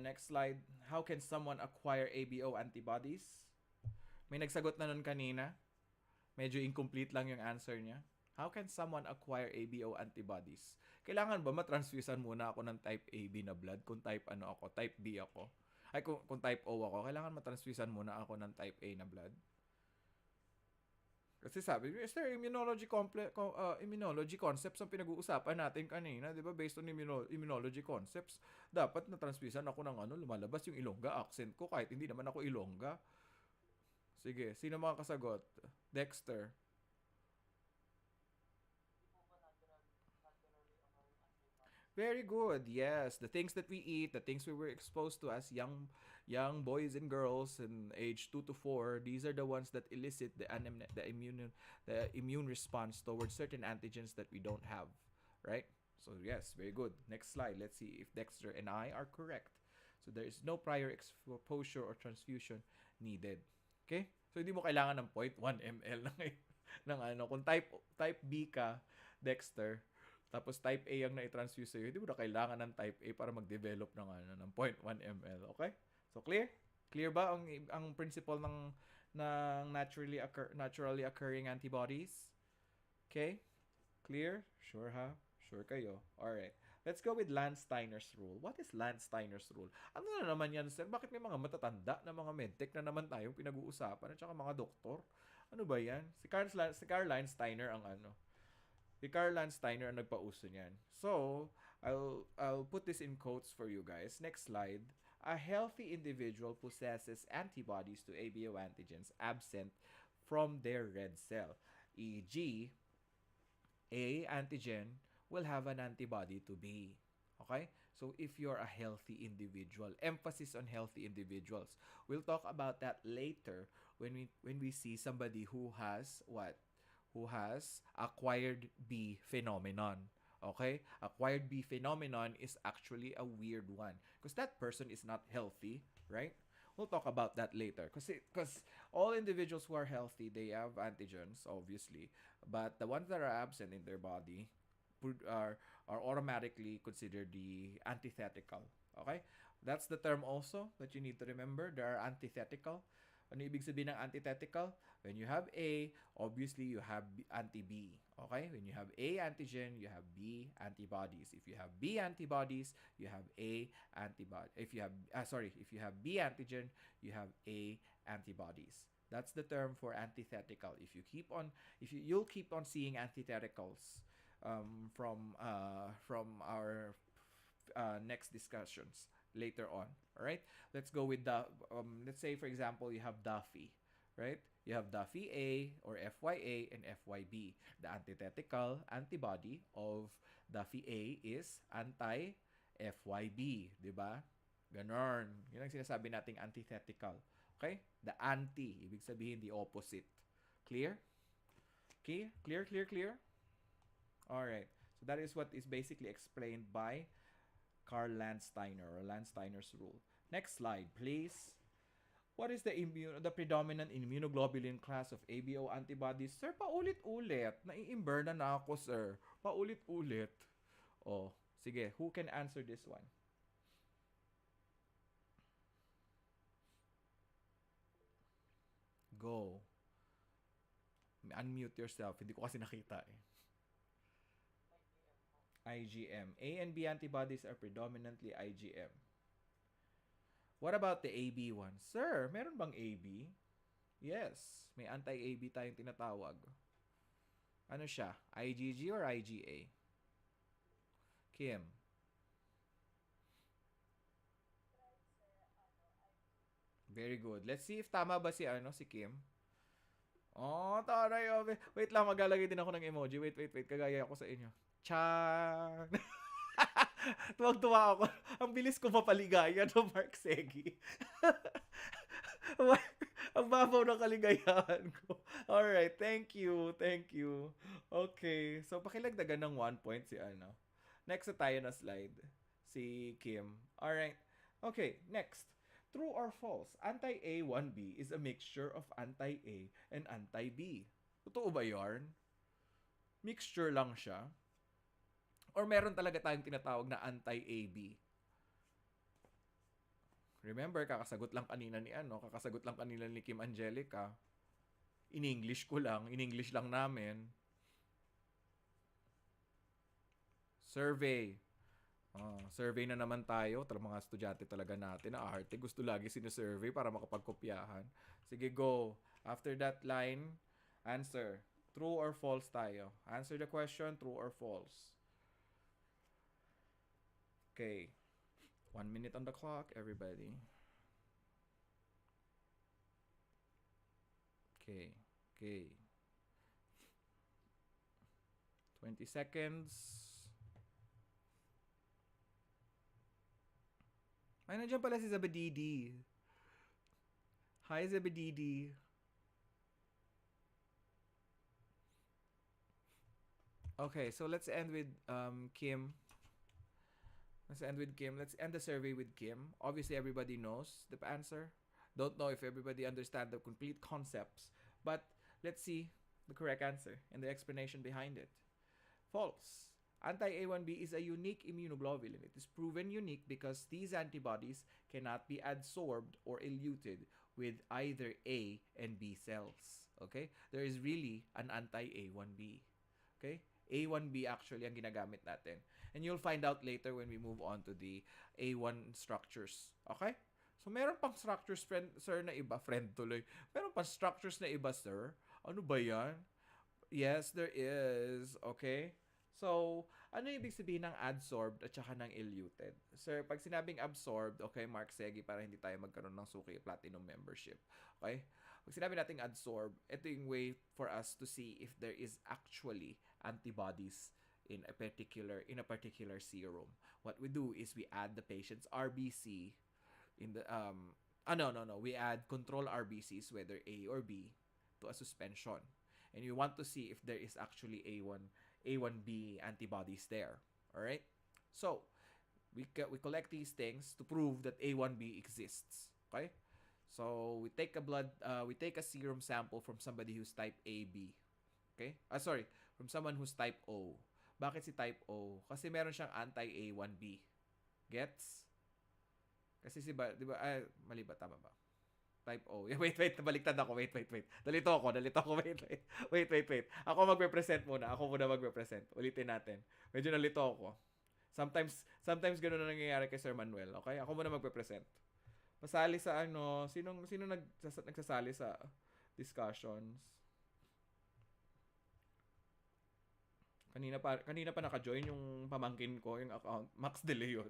next slide. How can someone acquire ABO antibodies? May nagsagot na nun kanina. Medyo incomplete lang yung answer niya. How can someone acquire ABO antibodies? Kailangan ba matransfusean muna ako ng type AB na blood? Kung type ano ako, type B ako. Ay, kung type O ako, kailangan matransfusean muna ako ng type A na blood. Kasi sabi, sir, immunology concepts ang pinag-uusapan natin kanina, 'di ba? Based on immunology concepts, dapat na-transfusean ako ng ano, lumalabas yung Ilongga accent ko kahit hindi naman ako Ilongga. Sige, sino makakasagot? Dexter. Very good. Yes, the things that we eat, the things we were exposed to as young boys and girls in age 2 to 4, these are the ones that elicit the immune response towards certain antigens that we don't have, right? So yes, very good. Next slide. Let's see if Dexter and I are correct. So there is no prior exposure or transfusion needed. Okay? So hindi mo kailangan ng 0.1 ml ng ano kung type B ka, Dexter, tapos type A ang na-transfuse sa'yo, hindi mo na kailangan ng type A para mag-develop ng, ano, ng 0.1 ml. Okay? So, clear? Clear ba ang principle ng naturally occurring antibodies? Okay? Clear? Sure ha? Sure kayo. Alright. Let's go with Landsteiner's rule. What is Landsteiner's rule? Ano na naman yan, sir? Bakit may mga matatanda na mga medtech na naman tayong pinag-uusapan at saka mga doktor? Ano ba yan? Si Karl Landsteiner ang ano, si Karl Landsteiner ang nagpauso niyan. So, I'll put this in quotes for you guys. Next slide. A healthy individual possesses antibodies to ABO antigens absent from their red cell. E.g., A antigen will have an antibody to B. Okay? So, if you're a healthy individual, emphasis on healthy individuals. We'll talk about that later when we see somebody who has what? Who has acquired B phenomenon. Okay? Acquired B phenomenon is actually a weird one because that person is not healthy, right? We'll talk about that later because all individuals who are healthy, they have antigens, obviously, but the ones that are absent in their body are automatically considered the antithetical. Okay? That's the term also that you need to remember. They are antithetical. Ano ibig sabihin ng antithetical? When you have A, obviously you have anti-B. Okay? When you have A antigen, you have B antibodies. If you have B antibodies, you have A antibody. If you have B antigen, you have A antibodies. That's the term for antithetical. You'll keep on seeing antitheticals from our next discussions later on. All right, let's go with the let's say for example you have Duffy, right? You have Duffy A or FYA and FYB. The antithetical antibody of Duffy A is anti FYB, di ba? Ganon. Yun ang sinasabi nating antithetical. Okay? The anti, ibig sabihin the opposite. Clear? Okay? Clear? All right. So that is what is basically explained by Karl Landsteiner or Landsteiner's rule. Next slide, please. What is the predominant immunoglobulin class of ABO antibodies? Sir, paulit-ulit. Nai-imber na ako, sir. Paulit-ulit. Oh, sige. Who can answer this one? Go. Unmute yourself. Hindi ko kasi nakita eh. IgM. A and B antibodies are predominantly IgM. What about the AB one? Sir, meron bang AB? Yes, may anti-AB tayong tinatawag. Ano siya? IgG or IgA? Kim. Very good. Let's see if tama ba si Kim. Oh, taray. Oh. Wait lang, maglalagay din ako ng emoji. Wait. Kagaya ako sa inyo. Chan. Tuwag-tuwa ako. Ang bilis ko mapaligaya no, Mark Segi. Ang babaw ng kaligayahan ko. Alright, thank you. Thank you. Okay, so pakilagdagan ng 1 point si ano. Next na tayo na slide. Si Kim. Alright. Okay, next. True or false? Anti-A1B is a mixture of anti-A and anti-B. Totoo ba yarn? Mixture lang siya? Or meron talaga tayong tinatawag na anti-AB? Remember, kakasagot lang kanina ni Kim Angelica. In-English ko lang, in-English lang namin. Survey. Survey na naman tayo. Mga estudyante talaga natin na arte. Gusto lagi sinasurvey para makapagkopyahan. Sige, go. After that line, answer. True or false tayo. Answer the question, true or false. Okay. 1 minute on the clock, everybody. Okay. 20 seconds. Ay, nandiyan pala si Zabadidi. Hi, Zabadidi. Okay, so let's end with Kim. Let's end the survey with Kim. Obviously, everybody knows the answer. Don't know if everybody understand the complete concepts, but let's see the correct answer and the explanation behind it. False. Anti-A1B is a unique immunoglobulin. It is proven unique because these antibodies cannot be adsorbed or eluted with either A and B cells. Okay? There is really an anti-A1B. Okay? A1B actually ang ginagamit natin. And you'll find out later when we move on to the A1 structures. Okay? So, meron pang structures, sir, na iba. Friend tuloy. Meron pang structures na iba, sir. Ano ba yan? Yes, there is. Okay? So, ano ibig sabihin ng adsorbed at saka ng eluted? Sir, pag sinabing absorbed, okay, Mark Segi, para hindi tayo magkaroon ng suki platinum membership. Okay? Pag sinabi nating adsorb, ito yung way for us to see if there is actually antibodies in a particular serum. What we do is we add the patient's RBC in the no. We add control RBCs, whether A or B, to a suspension. And we want to see if there is actually A1B antibodies there. All right? So, we collect these things to prove that A1B exists. Okay? So, we take a serum sample from somebody who's type AB. Okay? From someone who's type O. Bakit si type O? Kasi meron siyang anti-A1B. Gets? Kasi di ba, mali ba? Tama ba? Type O. Wait, baliktad ako. Wait. Dalito ako. Wait. Ako magpe-present muna. Ulitin natin. Medyo nalito ako. Sometimes ganoon na nangyayari kay Sir Manuel. Okay? Ako muna magpe-present. Pasali sa sino nagsasali sa discussions? Kanina pa naka-join yung pamangkin ko, yung account, Max De Leon.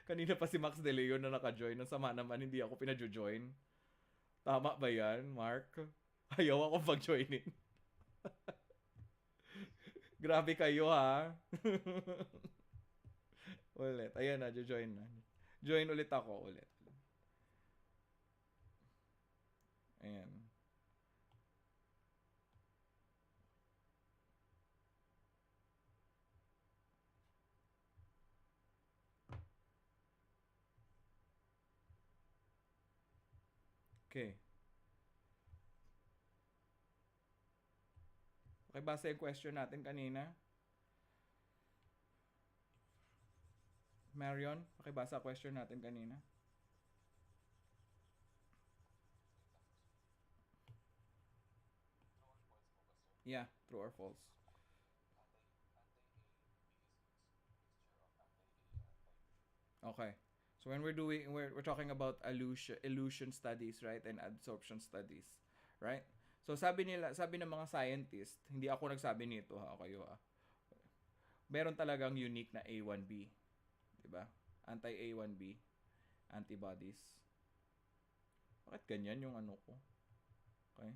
kanina pa si Max De Leon na naka-join. Ang sama naman, hindi ako pinadjo-join. Tama ba yan, Mark? Ayaw ako pag-joinin. Grabe kayo, ha? Ulit. Ayan na, join na. Join ulit ako. Ayan. Okay. Okay, basa yung question natin kanina. Marion, pakibasa question natin kanina. Yeah, true or false? Okay. So when we're talking about illusion studies, right? And adsorption studies, right? So sabi ng mga scientists, hindi ako nagsabi nito ha, kayo ha. Meron talagang unique na A1B, 'di ba? Anti-A1B antibodies. Bakit ganyan yung ano ko? Okay.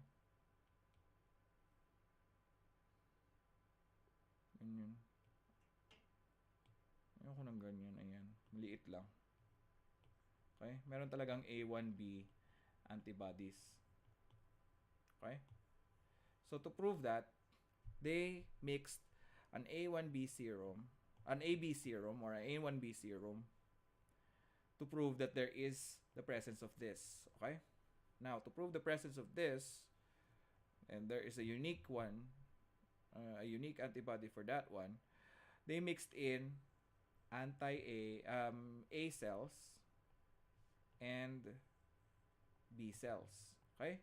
ganyan. Ayoko ng ganyan. Ayan. Maliit lang. Okay? Meron talagang A1B antibodies. Okay? So, to prove that, they mixed an A1B serum, an AB serum, or an A1B serum to prove that there is the presence of this. Okay? Now, to prove the presence of this, and there is a unique one, a unique antibody for that one, they mixed in A cells and B cells. Okay?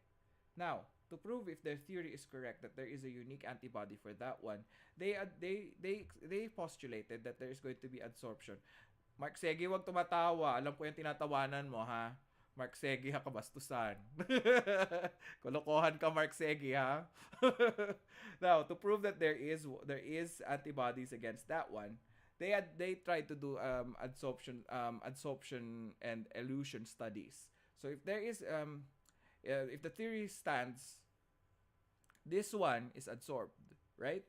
Now, to prove if their theory is correct that there is a unique antibody for that one, they postulated that there is going to be adsorption. Mark Segi, wag tumatawa. Alam ko yung tinatawanan mo, ha? Mark Segi, ha, kabastusan. Kolokohan ka, Mark Segi, ha? Now, to prove that there is antibodies against that one, they tried to do adsorption and elution studies. So if the theory stands, this one is adsorbed, right?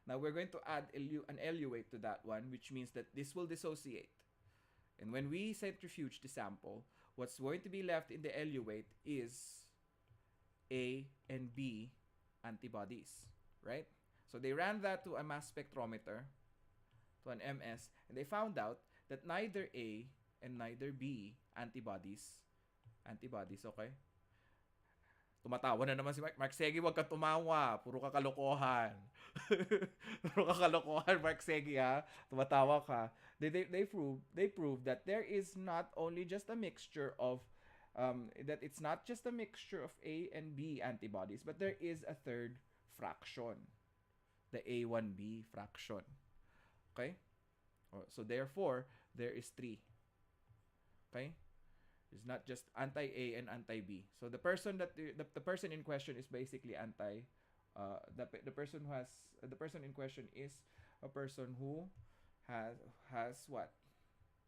Now we're going to add an eluate to that one, which means that this will dissociate. And when we centrifuge the sample, what's going to be left in the eluate is A and B antibodies, right? So they ran that to a mass spectrometer, to an MS, and they found out that neither A and neither B antibodies, okay? Tumatawa na naman si Mark. Mark Segi, wag ka tumawa. Puro ka kalokohan. Puro ka kalokohan, Mark Segi, ha? Tumatawa ka. They proved that there is not only just a mixture of that it's not just a mixture of A and B antibodies, but there is a third fraction, the A1B fraction. Okay? So therefore, there is 3. Okay? It's not just anti-A and anti-B. So the person the person in question is basically the person in question is a person who has what?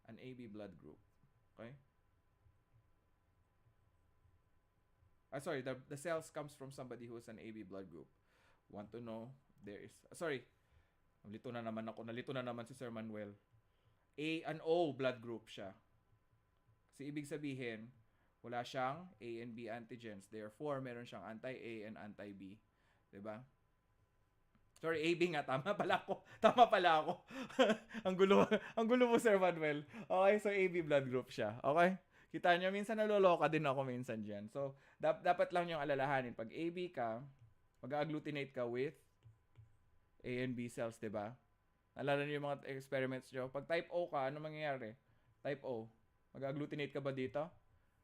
An AB blood group. Okay? Sorry, the cells comes from somebody who is an AB blood group. Want to know? There is nalito na naman si Sir Manuel. An O blood group siya. Kasi ibig sabihin, wala siyang A and B antigens. Therefore, meron siyang anti-A and anti-B. 'Di ba? Sorry, AB nga. Tama pala ako. ang gulo mo, Sir Manuel. Okay, so AB blood group siya. Okay? Kita niyo, minsan naloloka din ako minsan dyan. So, dapat lang yung alalahanin. Pag AB ka, mag-agglutinate ka with A and B cells, 'di ba? Naalala niyo yung mga experiments niyo. Pag type O ka, ano mangyayari? Type O. Mag-agglutinate ka ba dito?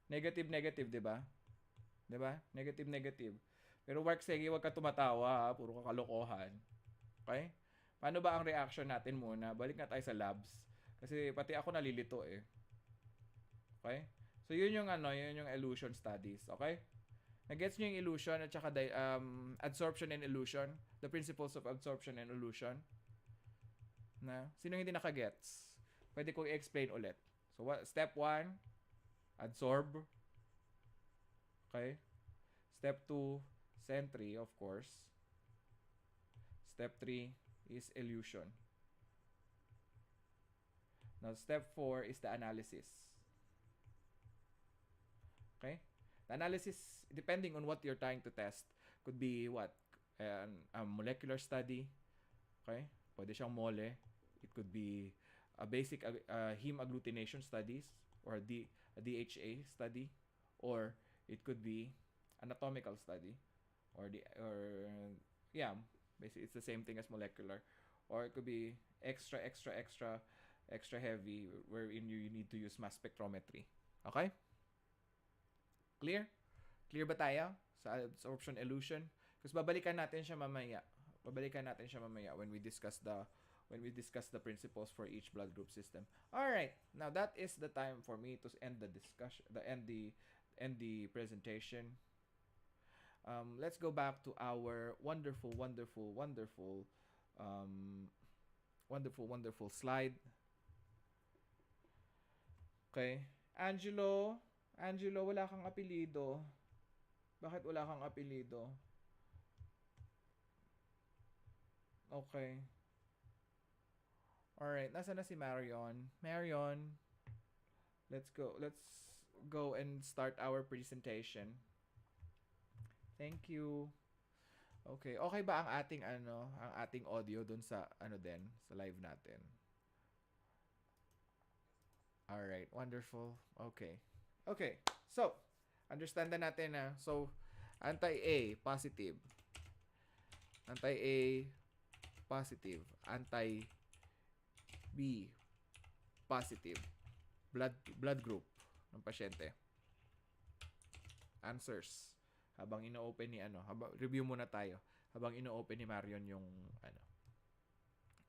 Negative, 'di ba? 'Di ba? Negative. Pero Mark Segi, wag ka tumatawa, ha? Puro ka kalokohan. Okay? Paano ba ang reaction natin muna? Balik na tayo sa labs. Kasi pati ako nalilito eh. Okay? So yun yung elution studies, okay? Nagets niyo yung elution at saka adsorption and elution, the principles of absorption and elution? Na? Sino hindi nakagets? Pwede ko i-explain ulit. So step 1, adsorb. Okay? Step 2, sentry, of course. Step 3 is elution. Now, step 4 is the analysis. Okay? The analysis, depending on what you're trying to test, could be what? A molecular study. Okay? Pwede siyang mole. It could be a basic heme agglutination studies or a DHA study, or it could be anatomical study, basically it's the same thing as molecular, or it could be extra heavy wherein you need to use mass spectrometry. Okay? Clear ba tayo sa absorption elution? Kasi babalikan natin siya mamaya when we discuss the principles for each blood group system. All right, now that is the time for me to end the discussion, end the presentation. Let's go back to our wonderful slide. Okay, Angelo, wala kang apelyido. Bakit wala kang apelyido? Okay. Alright, nasa na si Marion? Marion, let's go. Let's go and start our presentation. Thank you. Okay, okay ba ang ating ang ating audio dun sa din, sa live natin? All right, wonderful. Okay. Okay. So, understand na natin na. So, anti-A positive. Anti-A positive. Anti-B positive. Blood group ng pasyente. Answers. Habang ino-open ni review muna tayo. Habang ino-open ni Marion yung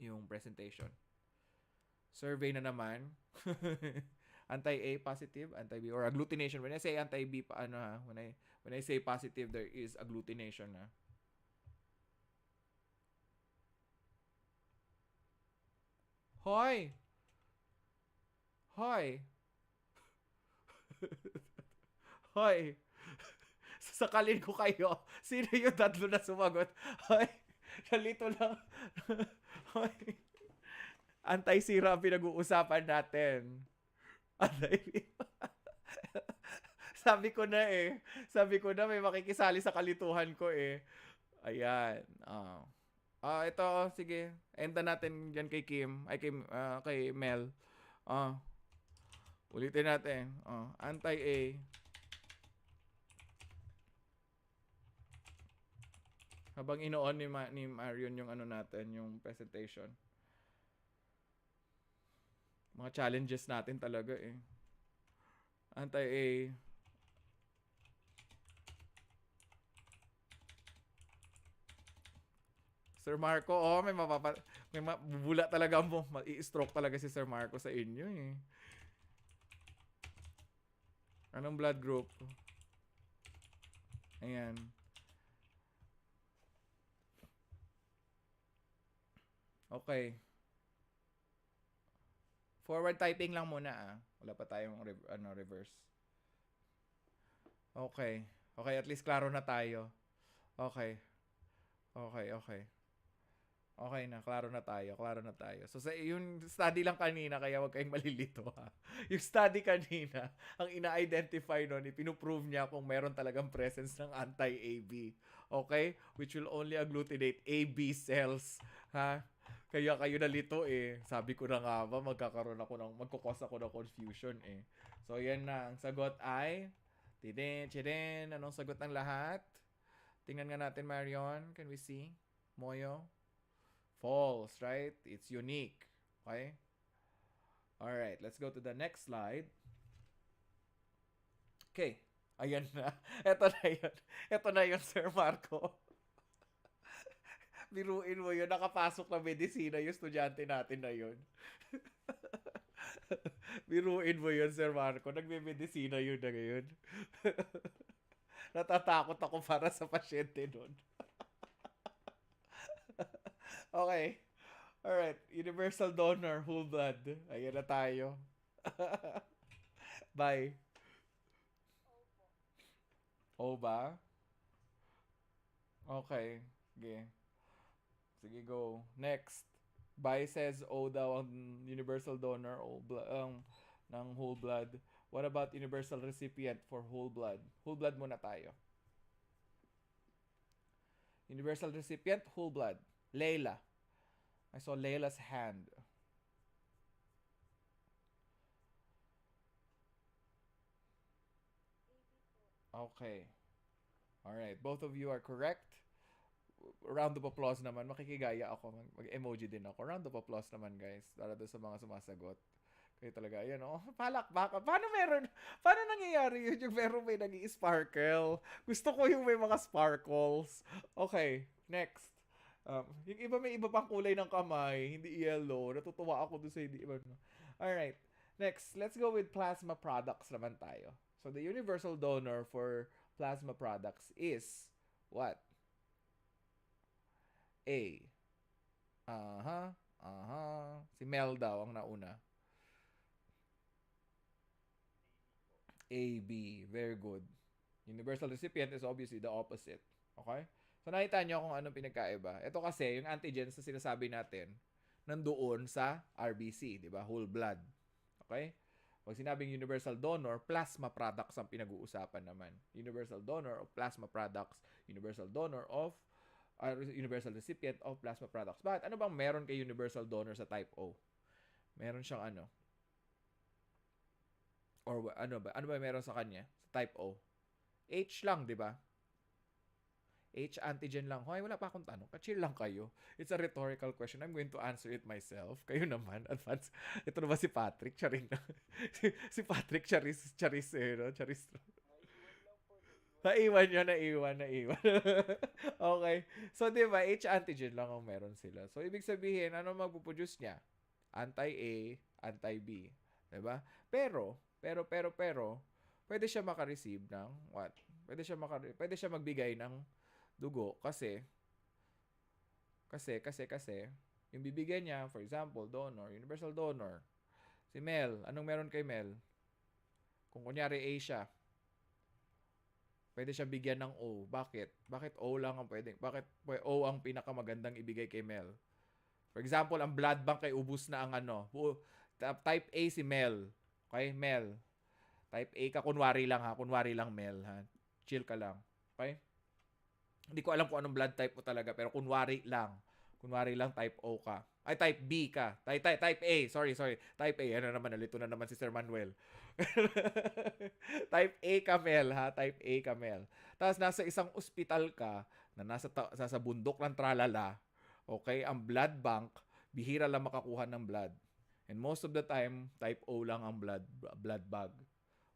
yung presentation. Survey na naman. Anti-A positive, anti-B or agglutination. When I say anti-B when I say positive, there is agglutination na. Hoy. Hoy. Hoy. Sasakalin ko kayo. Sino yung tatlo na sumagot? Hoy. Nalito lang. Hoy. Anti-sira ang pinag-uusapan natin. Sabi ko na may makikisali sa kalituhan ko eh. Ayan. Ito, sige. Enda natin dyan kay Kim. Ay, kay Mel. Ulitin natin. Anti-A. Habang ino-on ni Marion yung natin, yung presentation. Mga challenges natin talaga eh. Anti-A. Sir Marco, may bubula talaga mo. I-stroke talaga si Sir Marco sa inyo eh. Anong blood group? Ayan. Okay. Forward typing lang muna Wala pa tayong reverse. Okay. Okay, at least klaro na tayo. Okay. Okay na, klaro na tayo. So, yung study lang kanina, kaya wag kayong malilito Yung study kanina, ang ina-identify nun, ipinoprove niya kung meron talagang presence ng anti-AB. Okay? Which will only agglutinate AB cells. Kaya kayo nalito eh. Sabi ko na nga ba, magkukos ako ng confusion eh. So, yan na. Ang sagot ay, anong sagot ng lahat? Tingnan nga natin, Marion. Can we see? Moyo? False, right? It's unique. Okay? Alright, let's go to the next slide. Okay. Ayan na. Ito na yun, Sir Marco. Biruin mo yun. Nakapasok na medisina yung estudyante natin na yun. Biruin mo yun, Sir Marco. Nagme-medisina yun na ngayon. Natatakot ako para sa pasyente nun. Okay. Alright. Universal donor, whole blood. Ayan na tayo. Bye. O ba? Okay. Sige, go. Next. Bye says O daw ang universal donor ng whole blood. What about universal recipient for whole blood? Whole blood muna tayo. Universal recipient, whole blood. Layla. I saw Layla's hand. Okay. Alright. Both of you are correct. Round of applause naman. Makikigaya ako. Mag-emoji din ako. Round of applause naman, guys. Para doon sa mga sumasagot. Kayo talaga, ayan, palakpak. Paano nangyayari yun? Yung meron may nag-i-sparkle. Gusto ko yung may mga sparkles. Okay, next. Yung iba may iba pang kulay ng kamay, hindi yellow. Natutuwa ako doon sa hindi iba. Alright, next. Let's go with plasma products naman tayo. So, the universal donor for plasma products is what? A. Si Mel daw ang nauna. AB. Very good. Universal recipient is obviously the opposite. Okay? So, nakita nyo kung anong pinagkaiba. Ito kasi, yung antigens na sinasabi natin, nandoon sa RBC, di ba? Whole blood. Okay? Pag sinabing universal donor, plasma products ang pinag-uusapan naman. Universal donor of plasma products, universal donor of universal recipient of plasma products. Bakit? Ano bang meron kay universal donor sa type O? Meron siyang ano? Or ano ba? Ano ba meron sa kanya? Sa type O? H lang, di ba? H antigen lang. Hoy, wala pa akong tanong. Chill lang kayo. It's a rhetorical question. I'm going to answer it myself. Kayo naman, advance. Ito na ba si Patrick? Charing na. Si Patrick, charis eh, no? Charis. Naiwan nyo, naiwan. Okay. So, di ba, H antigen lang ang meron sila. So, ibig sabihin, ano magpuproduce niya? Anti-A, anti-B. Di ba? Pero, pwede siya makareceive ng what? Pwede siya magbigay ng dugo kasi yung bibigyan niya, for example, donor, universal donor. Si Mel, anong meron kay Mel? Kung kunyari A siya, pwede siya bigyan ng O. Bakit? Bakit O lang ang pwedeng? Bakit O ang pinakamagandang ibigay kay Mel? For example, ang blood bank kay ubus na ang ano. Type A si Mel. Okay, Mel. Type A ka, kunwari lang ha. Kunwari lang Mel ha. Chill ka lang. Okay? Hindi ko alam kung anong blood type mo talaga, pero kunwari lang. Kunwari lang type O ka. Ay, type B ka. Type A. Sorry. Type A. Ano naman, nalito na naman si Sir Manuel. Type A ka, Mel, ha? Type A ka, Mel. Tapos nasa isang ospital ka na nasa bundok ng tralala. Okay? Ang blood bank, bihira lang makakuha ng blood. And most of the time, type O lang ang blood bag.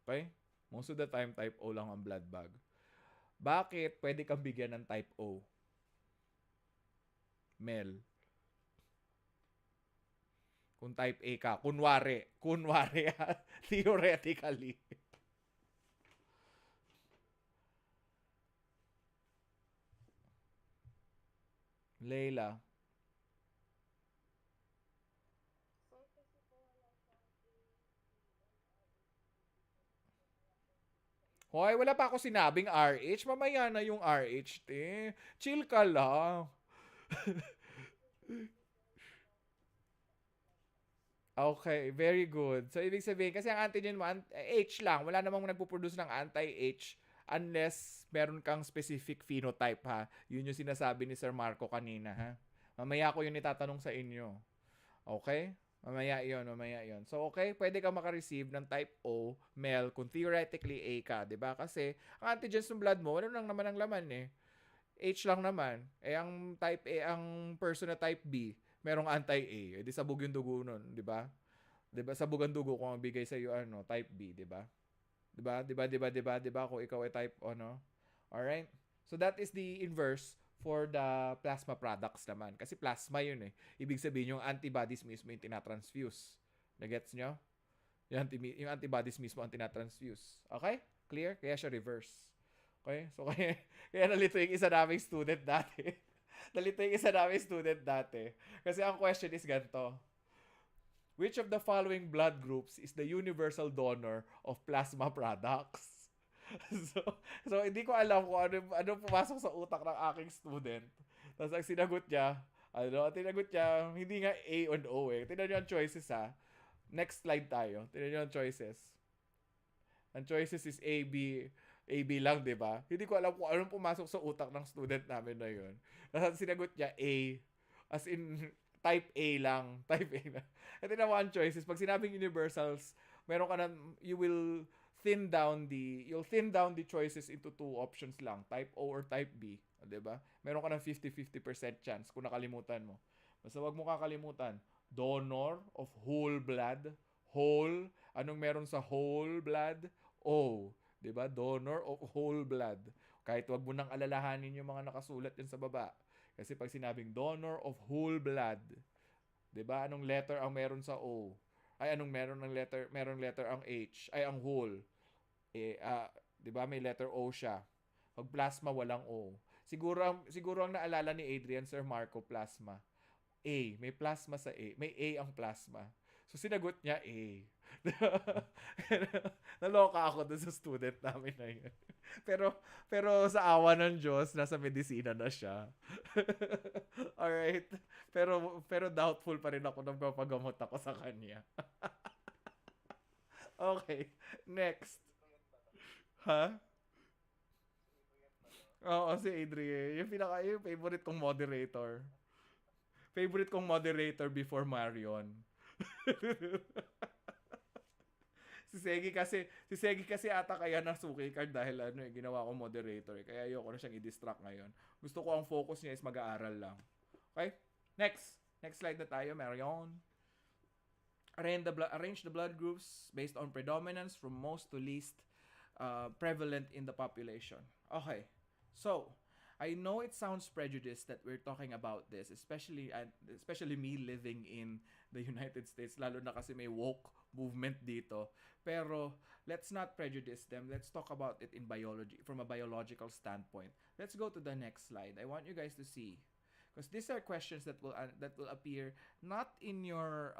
Okay? Most of the time, type O lang ang blood bag. Bakit pwede kang bigyan ng type O? Mel. Kung type A ka, kunwari theoretically. Leila. Hoy, wala pa ako sinabing RH. Mamaya na yung RH, te. Chill ka lang. Okay, very good. So, ibig sabihin, kasi ang antigen mo, H lang. Wala namang nagpo-produce ng anti-H unless meron kang specific phenotype, ha? Yun yung sinasabi ni Sir Marco kanina, ha? Mamaya ko yun itatanong sa inyo. Okay? Mamaya yon. So, okay, pwede ka makareceive ng type O, male, kung theoretically A ka, di ba? Kasi, ang antigens ng blood mo, ano lang naman ang laman eh. H lang naman. Eh, ang type A, ang person na type B, merong anti-A. Eh, di sabog yung dugo nun, di ba? Di ba? Sabog ang dugo kung bigay sa iyo ano, type B, di ba? Di ba? Kung ikaw ay type, ano? Alright? So, that is the inverse for the plasma products naman. Kasi plasma yun eh. Ibig sabihin, yung antibodies mismo yung tinatransfuse. Nagets nyo? Yung antibodies mismo ang tinatransfuse. Okay? Clear? Kaya siya reverse. Okay? So, kaya nalito yung isa naming student dati. Nalito yung isa naming student dati. Kasi ang question is ganito. Which of the following blood groups is the universal donor of plasma products? so, so hindi ko alam kung ano pumasok sa utak ng aking student. Tapos ang tinagot niya, hindi nga A and O eh. Tingnan niyo ang choices ha. Next slide tayo. Tingnan niyo ang choices. Ang choices is AB lang, di ba? Hindi ko alam kung anong pumasok sa utak ng student namin na yun. Tapos sinagot niya A. As in, type A lang. Type A lang. Ito na one choices. Pag sinabing universals, meron ka na, you'll thin down the choices into two options lang. Type O or type B. Diba? Meron ka ng 50-50% chance kung nakalimutan mo. Basta wag mo kakalimutan. Donor of whole blood. Whole. Anong meron sa whole blood? O. Diba? Donor of whole blood. Kahit wag mo nang alalahanin yung mga nakasulat yan sa baba. Kasi pag sinabing donor of whole blood, 'di ba? Anong letter ang meron sa O? Ay anong meron ng letter? Merong letter ang H. Ay ang whole. 'Di ba may letter O siya. Pag plasma walang O. Siguro ang naalala ni Adrian Sir Marco plasma. A, may plasma sa A. May A ang plasma. So, sinagot niya A. Naloka ako dun sa student namin na yun. Pero sa awa ng Diyos, nasa medisina na siya. Alright. Pero doubtful pa rin ako nang papagamot ako sa kanya. Okay. Next. Ha? Oo, si Adrian. Yung favorite kong moderator. Favorite kong moderator before Marion. Si Segi kasi ata kaya nasuki card dahil ginawa ko moderator. Kaya ayoko na siyang i-distract ngayon. Gusto ko ang focus niya is mag-aaral lang. Okay? Next. Next slide na tayo, Marion. Arrange the blood groups based on predominance from most to least prevalent in the population. Okay. So, I know it sounds prejudiced that we're talking about this, especially me living in the United States, lalo na kasi may woke movement dito. Pero let's not prejudice them. Let's talk about it in biology, from a biological standpoint. Let's go to the next slide. I want you guys to see, because these are questions that will appear not in your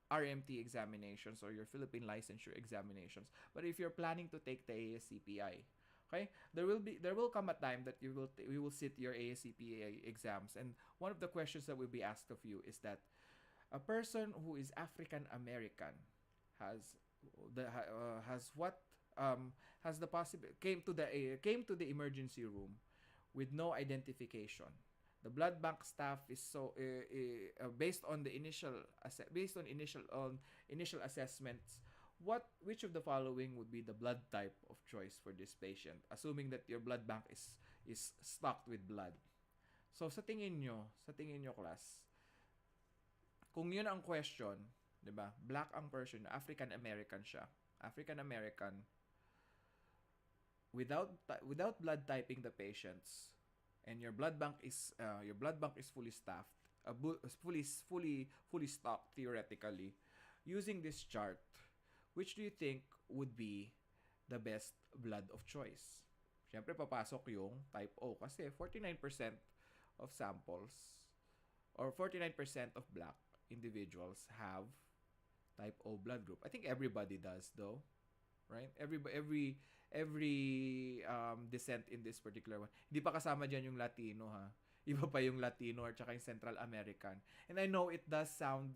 RMT examinations or your Philippine licensure examinations, but if you're planning to take the ASCPI. Okay, there will come a time that we will sit your ASCPA exams, and one of the questions that will be asked of you is that a person who is African American has has the possible came to the emergency room with no identification. The blood bank staff is based on initial assessments. Which of the following would be the blood type of choice for this patient, assuming that your blood bank is stocked with blood? So sa tingin nyo class, kung yun ang question, 'di ba? Black ang person, African American siya. African American, without blood typing the patients, and your blood bank is fully staffed, fully stocked theoretically, using this chart, which do you think would be the best blood of choice? Siyempre, papasok yung type O kasi 49% of samples or 49% of black individuals have type O blood group. I think everybody does though, right? Every descent in this particular one. Hindi pa kasama diyan yung Latino, ha. Iba pa yung Latino at saka yung Central American. And I know it does sound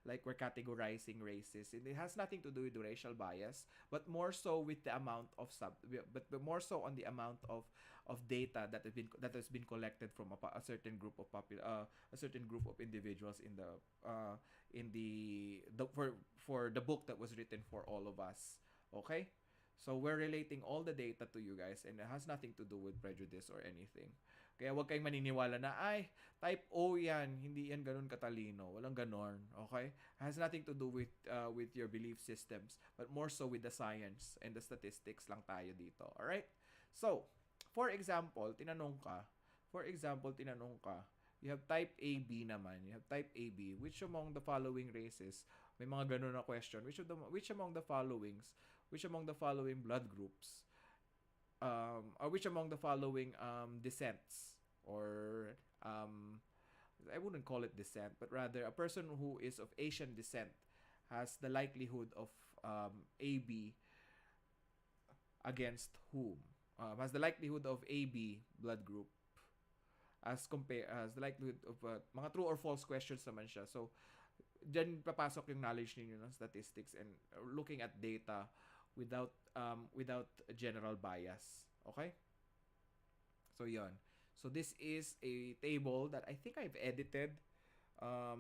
like we're categorizing races. And it has nothing to do with racial bias, but more so with the amount of but more so on the amount of data that has been collected from a certain group of individuals in for the book that was written for all of us. Okay? So we're relating all the data to you guys, and it has nothing to do with prejudice or anything. Kaya huwag kayong maniniwala na, ay, type O yan, hindi yan ganun katalino. Walang ganon, okay? It has nothing to do with your belief systems, but more so with the science and the statistics lang tayo dito. Alright? So, for example, tinanong ka, you have type AB naman. You have type AB. Which among the following races, may mga ganun na question, which among the following blood groups, or which among the following descents, or I wouldn't call it descent, but rather a person who is of Asian descent has the likelihood of AB against whom? Has the likelihood of AB blood group as the likelihood of mga true or false questions naman siya. So diyan papasok yung knowledge ninyo ng statistics and looking at data without general bias. Okay? So yon. So this is a table that I think I've edited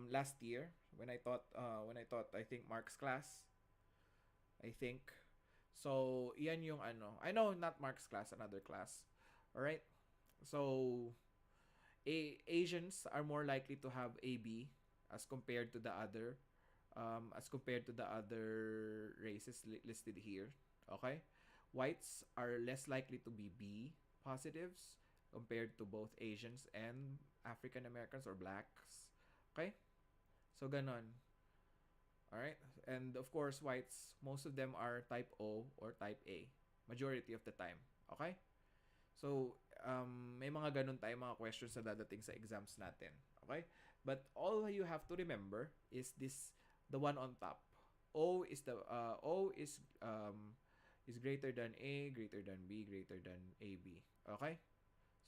last year when I taught I think Mark's class. I think. So yan yung I know not Mark's class, another class. All right? So Asians are more likely to have AB as compared to the other races listed here. Okay? Whites are less likely to be B positives compared to both Asians and African Americans or blacks. Okay? So ganon. Alright? And of course, whites, most of them are type O or type A. Majority of the time. Okay? So, may mga ganun tayong mga questions na dadating sa exams natin. Okay? But all you have to remember is the one on top. O is greater than A, greater than B, greater than AB. Okay?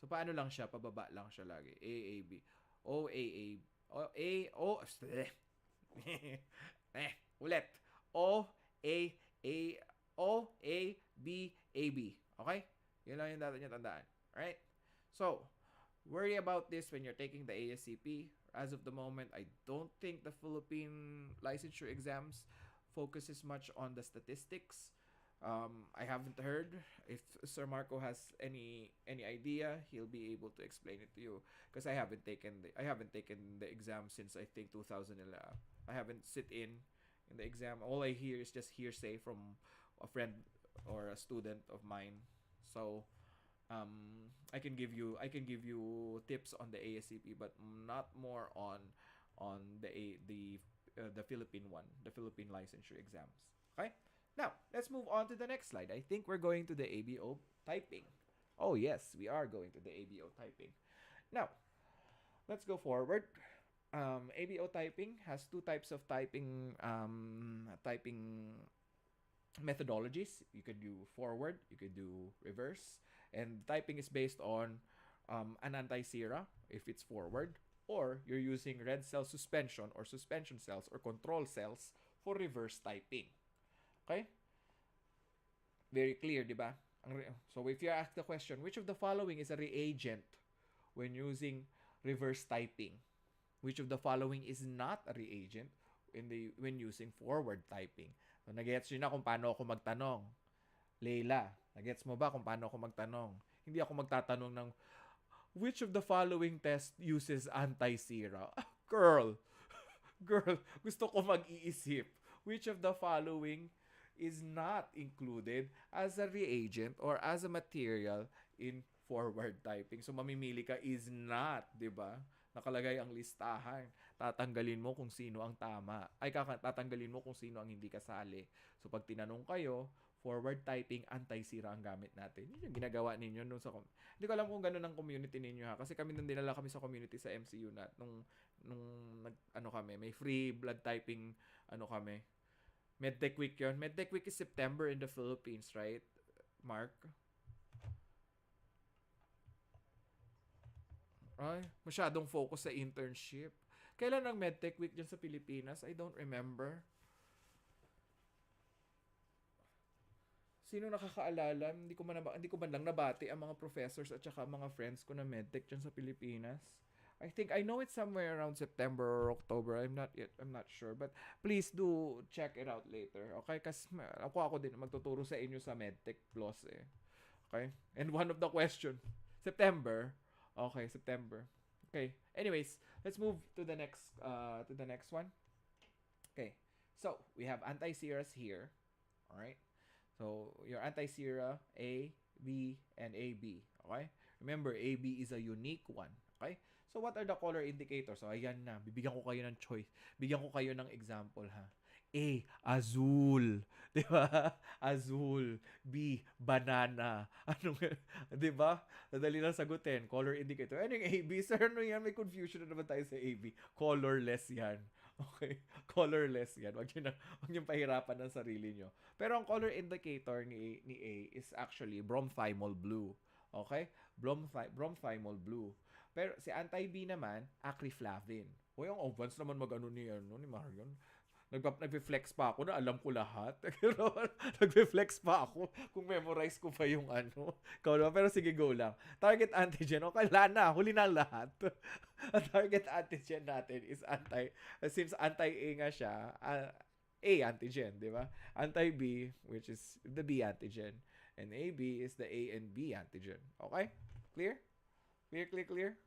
So paano lang siya? Pababa lang siya lagi. A, A, B. O, A, A. O, A, O. Ulit. O, A, A, O, A, B, A, B. Okay? Yun lang yung dapat nyo tandaan. Alright? So, worry about this when you're taking the ASCP. As of the moment, I don't think the Philippine licensure exams focuses much on the statistics. I haven't heard. If Sir Marco has any idea, he'll be able to explain it to you. Because I haven't taken the exam since I think 2011. I haven't sit in the exam. All I hear is just hearsay from a friend or a student of mine. So I can give you tips on the ASCP, but not more on the Philippine one, the Philippine licensure exams. Okay. Now, let's move on to the next slide. I think we're going to the ABO typing. Oh, yes, we are going to the ABO typing. Now, let's go forward. ABO typing has two types of typing methodologies. You could do forward, you could do reverse. And typing is based on an anti-sera if it's forward, or you're using red cell suspension or suspension cells or control cells for reverse typing. Okay? Very clear, di ba? So if you ask the question, which of the following is a reagent when using reverse typing? Which of the following is not a reagent when using forward typing? So, nag-gets nyo na kung paano ako magtanong. Leila, nag-gets mo ba kung paano ako magtanong? Hindi ako magtatanong ng, which of the following test uses anti-sera? Girl, gusto ko mag-iisip. Which of the following is not included as a reagent or as a material in forward typing? So, mamimili ka is not, di ba? Nakalagay ang listahan. Tatanggalin mo kung sino ang tama. Tatanggalin mo kung sino ang hindi kasali. So, pag tinanong kayo, forward typing, anti-sera ang gamit natin. Yun yung ginagawa ninyo nung sa... Hindi ko alam kung gano'n ang community ninyo ha. Kasi kami nung dinala kami sa community sa MCU nung kami, may free blood typing, kami. MedTech Week yun. MedTech Week is September in the Philippines, right? Mark? Ay, masyadong focus sa internship. Kailan ang MedTech Week dyan sa Pilipinas? I don't remember. Sino nakakaalala? Hindi ko man lang nabati ang mga professors at saka mga friends ko na MedTech dyan sa Pilipinas. I know it's somewhere around September or October. I'm not sure. But please do check it out later. Okay? Kasi ako din magtuturo sa inyo sa MedTech Plus eh. Okay? And one of the questions, September. Okay, September. Okay. Anyways, let's move to the next one. Okay. So, we have anti-seras here. All right? So, your anti-sera A, B, and AB. Okay? Remember, AB is a unique one. Okay? So, what are the color indicators? So, ayan na. Bibigyan ko kayo ng choice. Bigyan ko kayo ng example, ha? A, azul. Di ba? Azul. B, banana. Di ba? Nadali lang sagutin. Color indicator. Ano yung AB? Sir, ano yan? May confusion na naman tayo sa AB. Colorless yan. Okay? Colorless yan. Huwag nyo pahirapan ng sarili nyo. Pero ang color indicator ni A is actually bromthymol blue. Okay? Bromthymol blue. Pero si anti-B naman, acriflavin. O yung advance naman ni Marion. Nagpe-flex pa ako na alam ko lahat. Nagpe-flex pa ako kung memorize ko pa yung Pero sige, go lang. Target antigen, okay, na. Huli na lahat. Ang target antigen natin is since anti-A nga siya, A antigen, di ba? Anti-B, which is the B antigen. And AB is the A and B antigen. Okay? Clear? Clear?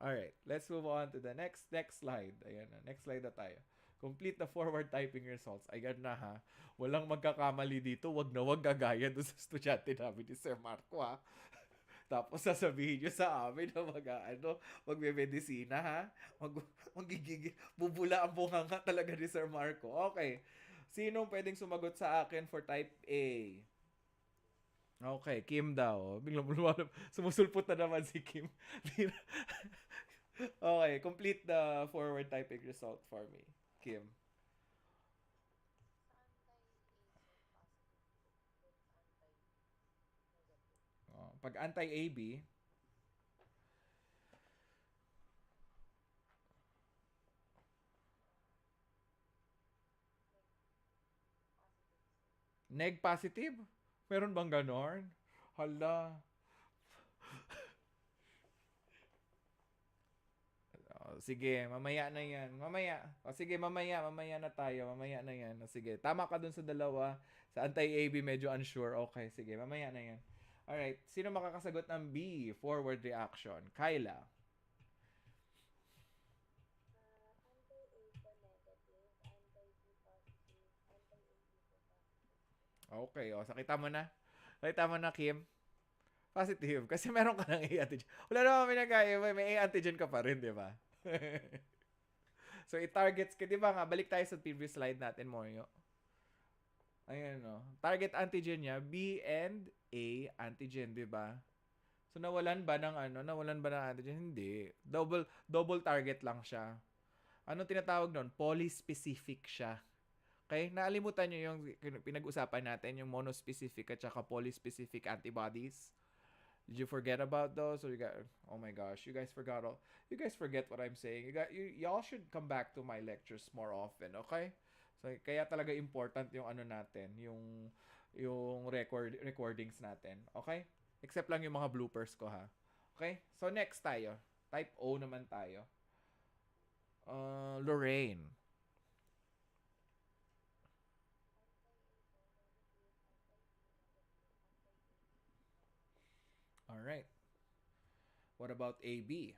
Alright, let's move on to the next slide. Ayan na, next slide na tayo. Complete the forward typing results. Ayan na ha. Walang magkakamali dito. Wag gagaya doon sa estudyante namin ni Sir Marco ha. Tapos sasabihin nyo sa amin na magbe-medisina ha. Bubula ang bunganga talaga ni Sir Marco. Okay. Sinong pwedeng sumagot sa akin for type A? Okay, Kim daw. Biglang sumusulpot na naman si Kim. Okay, complete the forward typing result for me, Kim. Oh, pag anti-AB, neg positive? Meron bang ganon? Hala. Oh, sige, mamaya na yan. Mamaya. O sige, mamaya na tayo. Mamaya na yan. O sige, tama ka dun sa dalawa. Sa anti-AB, medyo unsure. Okay, sige, mamaya na yan. Alright, sino makakasagot ng B? Forward reaction. Kyla. Okay, o, sakita mo na. Sakita mo na, Kim. Positive. Kasi meron ka ng A antigen. Wala naman pinagaya. May A antigen ka pa rin, di ba? So, i-targets ka. Di ba nga, balik tayo sa previous slide natin, Moyo. Ayan, no. Target antigen niya, B and A antigen, di ba? So, nawalan ba ng ano? Nawalan ba ng antigen? Hindi. Double target lang siya. Ano tinatawag nun? Polyspecific siya. Okay? Naalimutan nyo yung pinag-usapan natin, yung monospecific at saka polyspecific antibodies. Did you forget about those? Or you got, oh my gosh, you guys forgot all. You guys forget what I'm saying. Y'all should come back to my lectures more often, okay? So kaya talaga important yung ano natin, yung recordings natin, okay? Except lang yung mga bloopers ko ha. Okay? So next tayo. Type O naman tayo. Lorraine. All right. What about AB?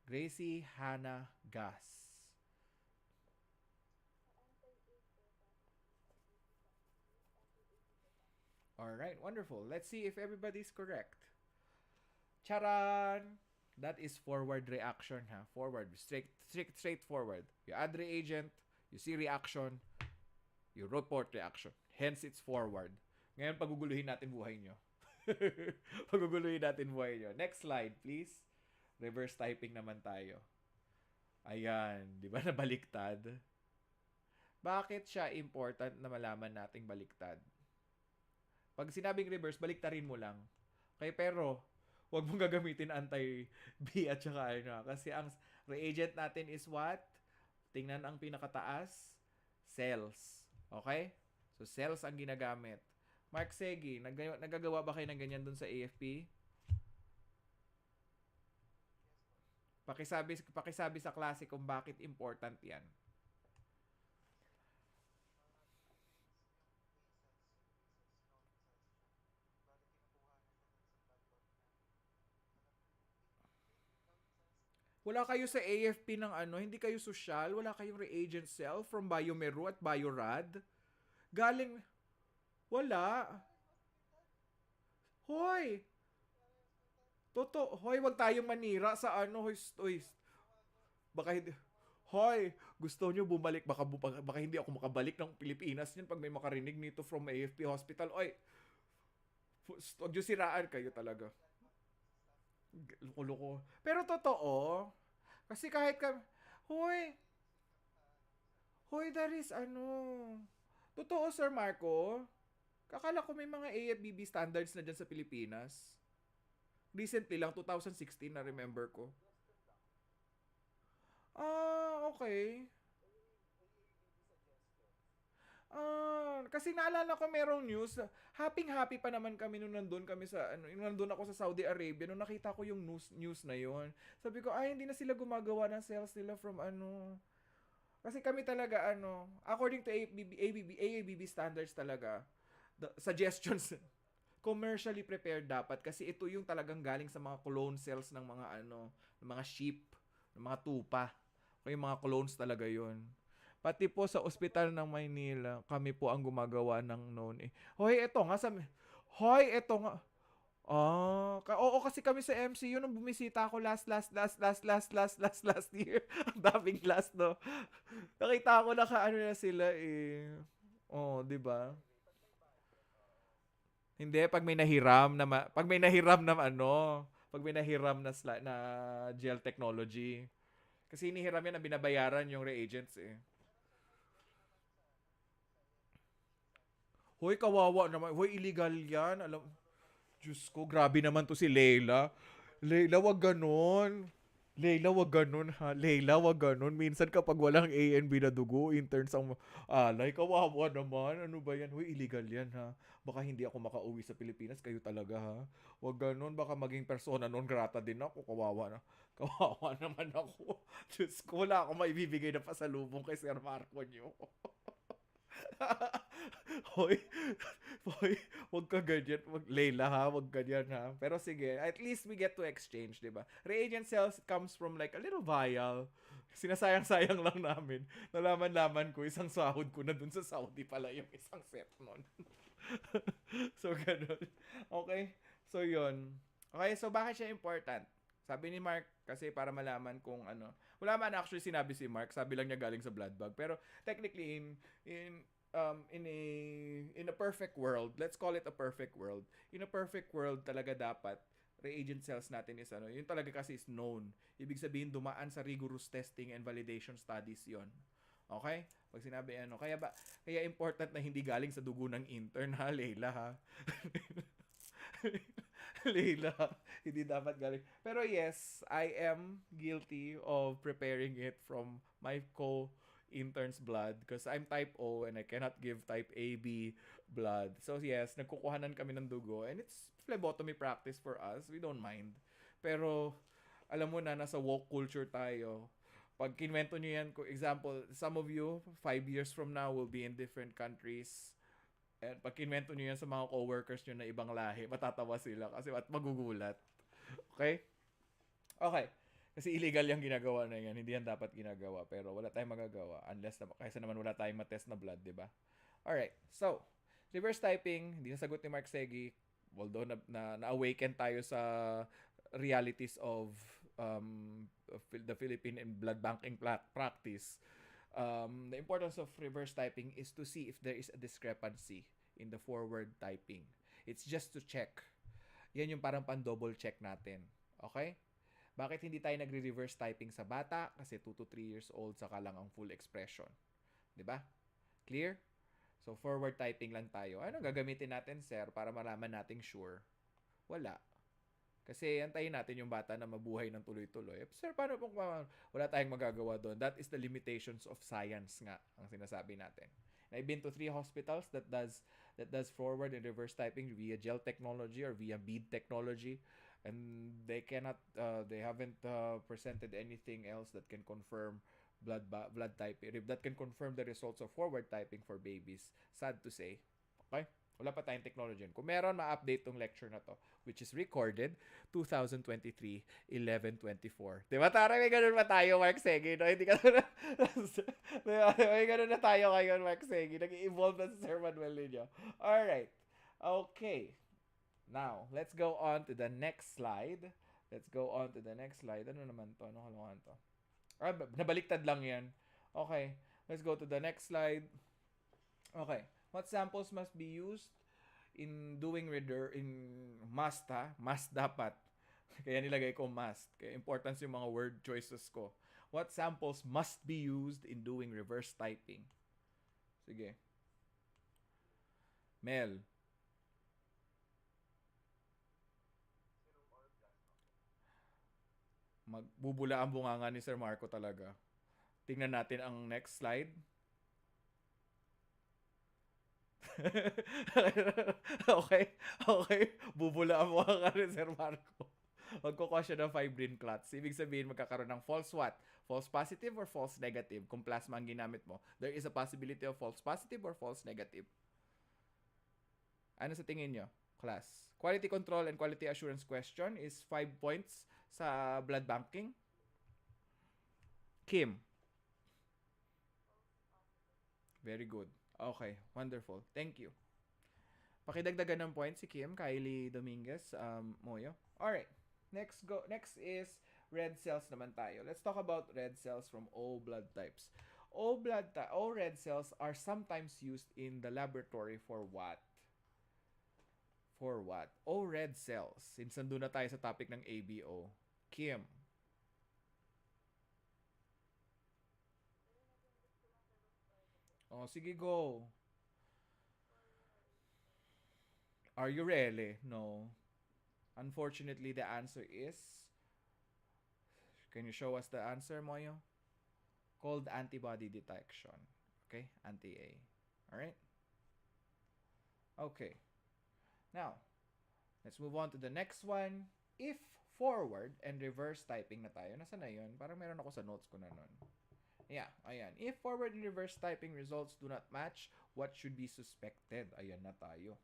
Gracie Hannah Gas. All right, wonderful. Let's see if everybody's correct. Charan! That is forward reaction ha. Forward, straight forward. You add reagent, you see reaction, you report reaction. Hence, it's forward. Ngayon, paguguluhin natin buhay nyo. Paguguluhin natin buhay nyo. Next slide, please. Reverse typing naman tayo. Ayan, di ba nabaliktad? Bakit siya important na malaman nating baliktad? Pag sinabing reverse, baliktarin mo lang. Okay, pero wag mong gagamitin anti-B at saka ano. Kasi ang reagent natin is what? Tingnan ang pinakataas. Cells. Okay? So, cells ang ginagamit. Mark Segi, nagagawa ba kayo ng ganyan dun sa AFP? Pakisabi sa klase kung bakit important yan. Wala kayo sa AFP ng ano, hindi kayo social, wala kayong reagent cell from Biomeru at Biorad. Galing, wala. Hoy! Hoy, wag tayong manira sa ano, hoy, baka hindi, hoy, gusto nyo bumalik, baka hindi ako makabalik ng Pilipinas niyan pag may makarinig nito from AFP Hospital. Oy, wag nyo siraan kayo talaga. Loko-loko. Pero totoo, kasi kahit ka, hoy, hoy, that is ano, totoo, Sir Marco. Kakala ko may mga AFBB standards na dyan sa Pilipinas. Recently lang, 2016 na remember ko. Ah, okay. Kasi naalala ko merong news. Happy pa naman kami nung nandun kami sa ano, nung nandun ako sa Saudi Arabia nung nakita ko yung news na yon. Sabi ko, ay hindi na sila gumagawa ng cells nila from ano. Kasi kami talaga ano, according to AABB standards talaga, the suggestions commercially prepared dapat kasi ito yung talagang galing sa mga clone cells ng mga ano, ng mga sheep, ng mga tupa. O yung mga clones talaga yon. Pati po sa ospital ng Maynila, kami po ang gumagawa ng noon eh. Hoy, eto nga sa Hoy, eto nga. Oo kasi kami sa MCU nung bumisita ako last year. Ang daming last, no. Nakita ko naka ano na sila eh. Oh, 'di ba? Hindi pag may nahiram na ano, Pag may nahiram na gel technology. Kasi hinihiram yan na binabayaran yung reagents eh. Hoy, kawawa naman. Hoy, illegal yan. Diyos ko, grabe naman to si Leila. Leila, wag ganon. Leila, wag ganon ha. Leila, wag ganon. Minsan kapag walang A and B na dugo, interns ang alay. Kawawa naman. Ano ba yan? Hoy, illegal yan ha. Baka hindi ako makauwi sa Pilipinas. Kayo talaga ha. Wag ganon. Baka maging persona non grata din ako. Kawawa na. Kawawa naman ako. Diyos ko, wala akong maibibigay na pasalubong kay Sir Marco nyo. Hoy, hoy, wag ka ganyan. Wag, Leila ha, wag ganyan ha. Pero sige, at least we get to exchange, di ba? Reagent cells comes from like a little vial. Sinasayang-sayang lang namin. Nalaman-laman ko, isang sahod ko na dun sa Saudi pala yung isang set nun. So, ganun. Okay? So, yun. Okay, so bakit siya important? Sabi ni Mark, kasi para malaman kung ano. Wala man actually sinabi si Mark, sabi lang niya galing sa blood bag. Pero technically, in a perfect world, let's call it a perfect world. In a perfect world talaga dapat reagent cells natin is ano, yun talaga kasi is known. Ibig sabihin dumaan sa rigorous testing and validation studies yon. Okay? Pag sinabi ano, kaya important na hindi galing sa dugo ng intern ha, Leila ha. Leila, hindi dapat galing. Pero yes, I am guilty of preparing it from my intern's blood because I'm type O and I cannot give type AB blood. So yes, nagkukuhanan kami ng dugo and it's phlebotomy practice for us. We don't mind. Pero alam mo na, nasa woke culture tayo. Pag kinwento nyo yan, example, some of you, 5 years from now, will be in different countries. And pag kinwento nyo yan sa mga coworkers nyo na ibang lahi, matatawa sila kasi at magugulat. Okay? Okay. Kasi illegal yung ginagawa na yan. Hindi yan dapat ginagawa. Pero wala tayong magagawa. Unless, kaysa naman wala tayong matest na blood, di ba? Alright. So, reverse typing, hindi nasagot ni Mark Segi. Although na-awaken tayo sa realities of the Philippine and blood banking practice. The importance of reverse typing is to see if there is a discrepancy in the forward typing. It's just to check. Yan yung parang pan-double check natin. Okay? Bakit hindi tayo nagre-reverse typing sa bata? Kasi 2 to 3 years old saka lang ang full expression. 'Di ba? Clear? So forward typing lang tayo. Ano gagamitin natin, sir, para malaman nating sure? Wala. Kasi antayin natin yung bata na mabuhay ng tuloy-tuloy. Sir, paano kung wala tayong magagawa doon? That is the limitations of science nga ang sinasabi natin. And I've been to 3 hospitals that does forward and reverse typing via gel technology or via bead technology, and they haven't presented anything else that can confirm blood typing, that can confirm the results of forward typing for babies. Sad to say. Okay? Wala pa tayong technology. Kung meron, ma-update tong lecture na to, which is recorded 2023, 11/24. Diba, Tara? May ganun pa tayo, Mark Segi, no? Hindi ka na... diba? May ganun na tayo ngayon, Mark Segi. Nag-evolve na si Sir Manuel ninyo. Alright. Okay. Now, let's go on to the next slide. Ano naman to? Ano kalokohan to? Nabaliktad lang yan. Okay. Let's go to the next slide. Okay. What samples must be used in doing must ha? Must dapat. Kaya nilagay ko must. Kaya importance yung mga word choices ko. What samples must be used in doing reverse typing? Sige. Mel. Magbubula ang bunganga ni Sir Marco talaga. Tingnan natin ang next slide. Okay. Bubula ang bunganga ni Sir Marco. Magkukuha siya ng fibrin clots. Ibig sabihin, magkakaroon ng false what? False positive or false negative? Kung plasma ang ginamit mo, there is a possibility of false positive or false negative. Ano sa tingin nyo, class? Quality control and quality assurance question is 5 points sa blood banking. Kim. Very good. Okay, wonderful. Thank you. Pakidagdagan ng points si Kim, Kylie Dominguez, Moyo. Alright. Next is red cells naman tayo. Let's talk about red cells from all blood types. All red cells are sometimes used in the laboratory for what? For what? Oh, red cells. Since nandun na tayo sa topic ng ABO. Kim. Oh, sige, go. Are you really? No. Unfortunately, the answer is... Can you show us the answer, Moyo? Called antibody detection. Okay? Anti-A. Alright? Okay. Now, let's move on to the next one. If forward and reverse typing na tayo. Nasaan na yun? Parang meron ako sa notes ko na nun. Yeah, ayan. If forward and reverse typing results do not match, what should be suspected? Ayan na tayo.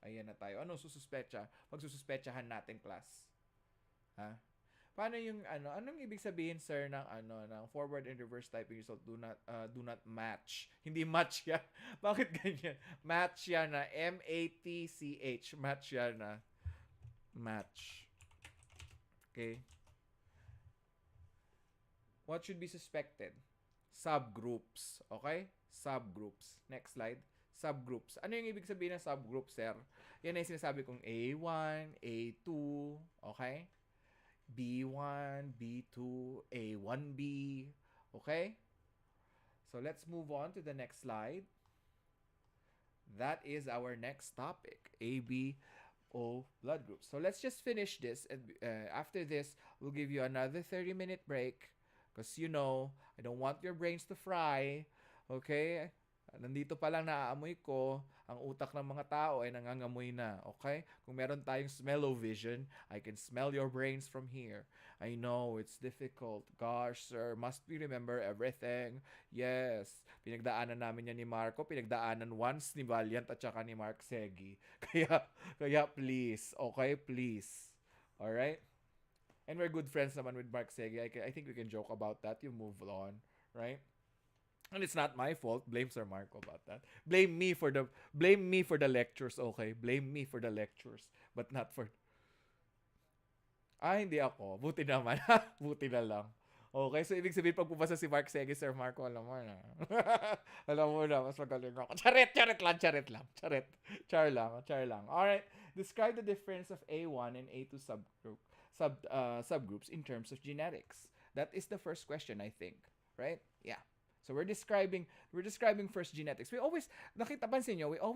Ayan na tayo. Anong sususpecha? Pagsususpetsahan natin, class. Ha? Paano yung anong ibig sabihin, sir, ng ng forward and reverse typing result do not match? Hindi match yan. Bakit ganyan? Match yan na M-A-T-C-H. Match yan na match. Okay? What should be suspected? Subgroups. Okay? Subgroups. Next slide. Subgroups. Ano yung ibig sabihin ng subgroup, sir? Yan ay sinasabi kong A1, A2, okay? B1, B2, A1B, okay? So let's move on to the next slide. That is our next topic, ABO blood groups. So let's just finish this, and after this, we'll give you another 30-minute break because I don't want your brains to fry, okay? Nandito pa lang naaamoy ko, ang utak ng mga tao ay nangangamoy na, okay? Kung meron tayong smell-o-vision, I can smell your brains from here. I know, it's difficult. Gosh, sir, must we remember everything? Yes. Pinagdaanan namin yan ni Marco, pinagdaanan once ni Valiant at saka ni Mark Segi. Kaya please, okay? Please. Alright? And we're good friends naman with Mark Segi. I think we can joke about that. You move on, right? And it's not my fault. Blame Sir Marco about that. Blame me for the lectures, okay? Blame me for the lectures, but not for... hindi ako. Buti naman. Buti na lang. Okay, so ibig sabihin pag pumasa si Mark Segi, Sir Marco, alam mo na. Alam mo na, mas magaling ako. Charit lang. Char lang. Alright, describe the difference of A1 and A2 subgroups in terms of genetics. That is the first question, I think. Right? Yeah. So we're describing first genetics. We always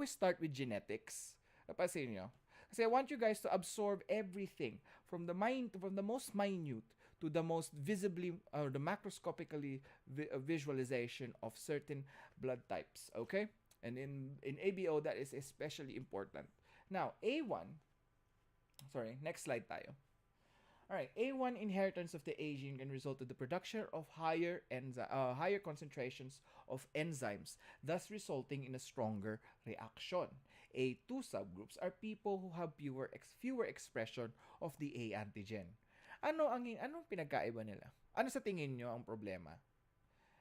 start with genetics. Napansin nyo? Kasi I want you guys to absorb everything from the most minute to the most visibly or the macroscopically visualization of certain blood types, okay? And in ABO that is especially important. Now, next slide tayo. Alright, A1 inheritance of the A gene can result in the production of higher concentrations of enzymes, thus resulting in a stronger reaction. A2 subgroups are people who have fewer expression of the A antigen. Anong pinagkaiba nila? Ano sa tingin nyo ang problema?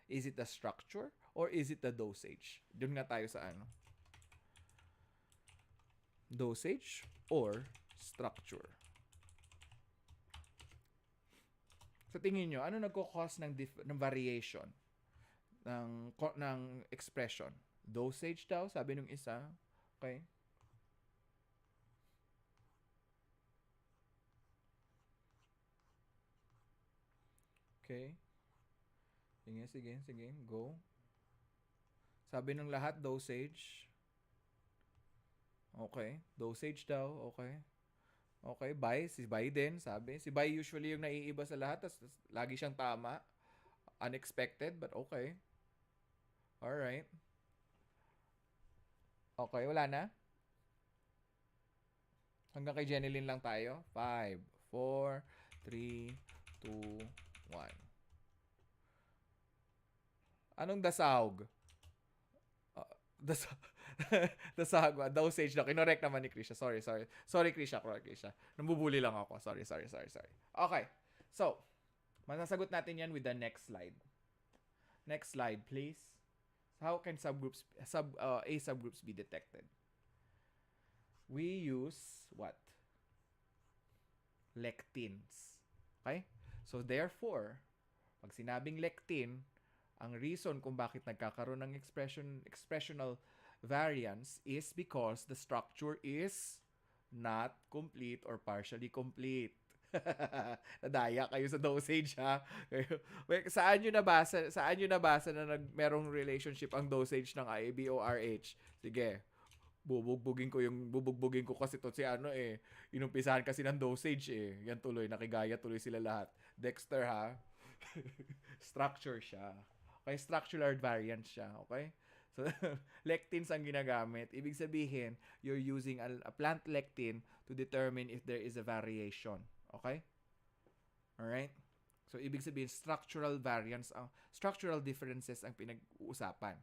Is it the structure or is it the dosage? Doon nga tayo sa dosage or structure. Sa tingin nyo, ano nagko-cause ng variation ng expression? Dosage daw, sabi nung isa. Okay? Okay. Sige. Go. Sabi ng lahat, dosage. Okay. Dosage daw. Okay. Okay, si Bai din, sabi. Si Bai usually yung naiiba sa lahat, tas lagi siyang tama. Unexpected, but okay. Alright. Okay, wala na? Hanggang kay Jenilyn lang tayo. 5, 4, 3, 2, 1. Anong dasawg? Dasawg. Dosage na. Kinorek naman ni Krisha. Sorry, Krisha. Nambubuli lang ako. Sorry. Okay. So, masasagot natin yan with the next slide. Next slide, please. How can A subgroups be detected? We use what? Lectins. Okay? So, therefore, pag sinabing lectin, ang reason kung bakit nagkakaroon ng expressional variance is because the structure is not complete or partially complete. Nadaya kayo sa dosage ha. Wait, saan nyo nabasa na merong relationship ang dosage ng ABO RH? Sige, bubugbugin ko kasi to si ano eh. Inumpisahan kasi ng dosage eh. Yan tuloy, nakigaya tuloy sila lahat. Dexter ha. Structure siya. Okay, structural variant siya, okay? So, lectins ang ginagamit. Ibig sabihin, you're using a plant lectin to determine if there is a variation. Okay? Alright? So, ibig sabihin, structural differences ang pinag-uusapan.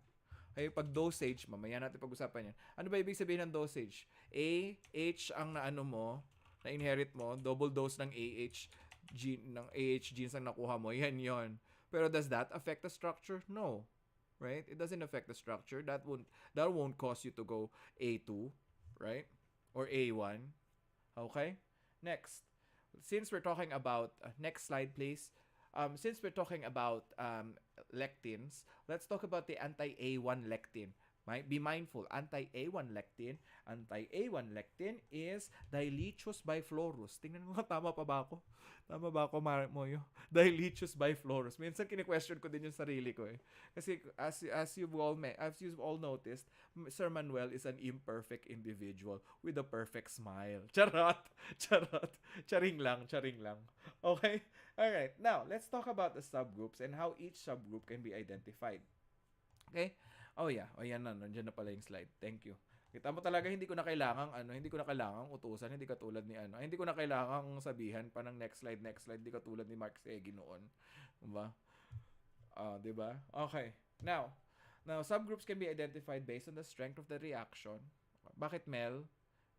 Ay, pag dosage, mamaya natin pag-usapan yan. Ano ba ibig sabihin ng dosage? A, H ang naano mo, na inherit mo, double dose ng AH genes ang nakuha mo. Yan yon. Pero does that affect the structure? No. Right? It doesn't affect the structure. That won't cause you to go A2, right? Or A1. Okay? Next. Since we're talking about next slide please. Since we're talking about lectins, let's talk about the anti-A1 lectin. Be mindful, anti-A1 lectin. Anti-A1 lectin is Dihlechios biflorus. Tingnan mo, tama pa ba ako? Tama ba ako, Moyo? Dihlechios biflorus. Minsan kini-question ko din yung sarili ko eh. Kasi as you've all noticed, Sir Manuel is an imperfect individual with a perfect smile. Charot! Charot! Charing lang, charing lang. Okay? Alright, now, let's talk about the subgroups and how each subgroup can be identified. Okay? Oh yeah, yan na, nandiyan na pala yung slide. Thank you. Kita mo talaga hindi ko na kailangang utusan, hindi katulad ni hindi ko na kailangang sabihan pa ng next slide, hindi katulad ni Mark Segi noon. 'Di ba? 'Di ba? Okay. Now subgroups can be identified based on the strength of the reaction. Bakit Mel?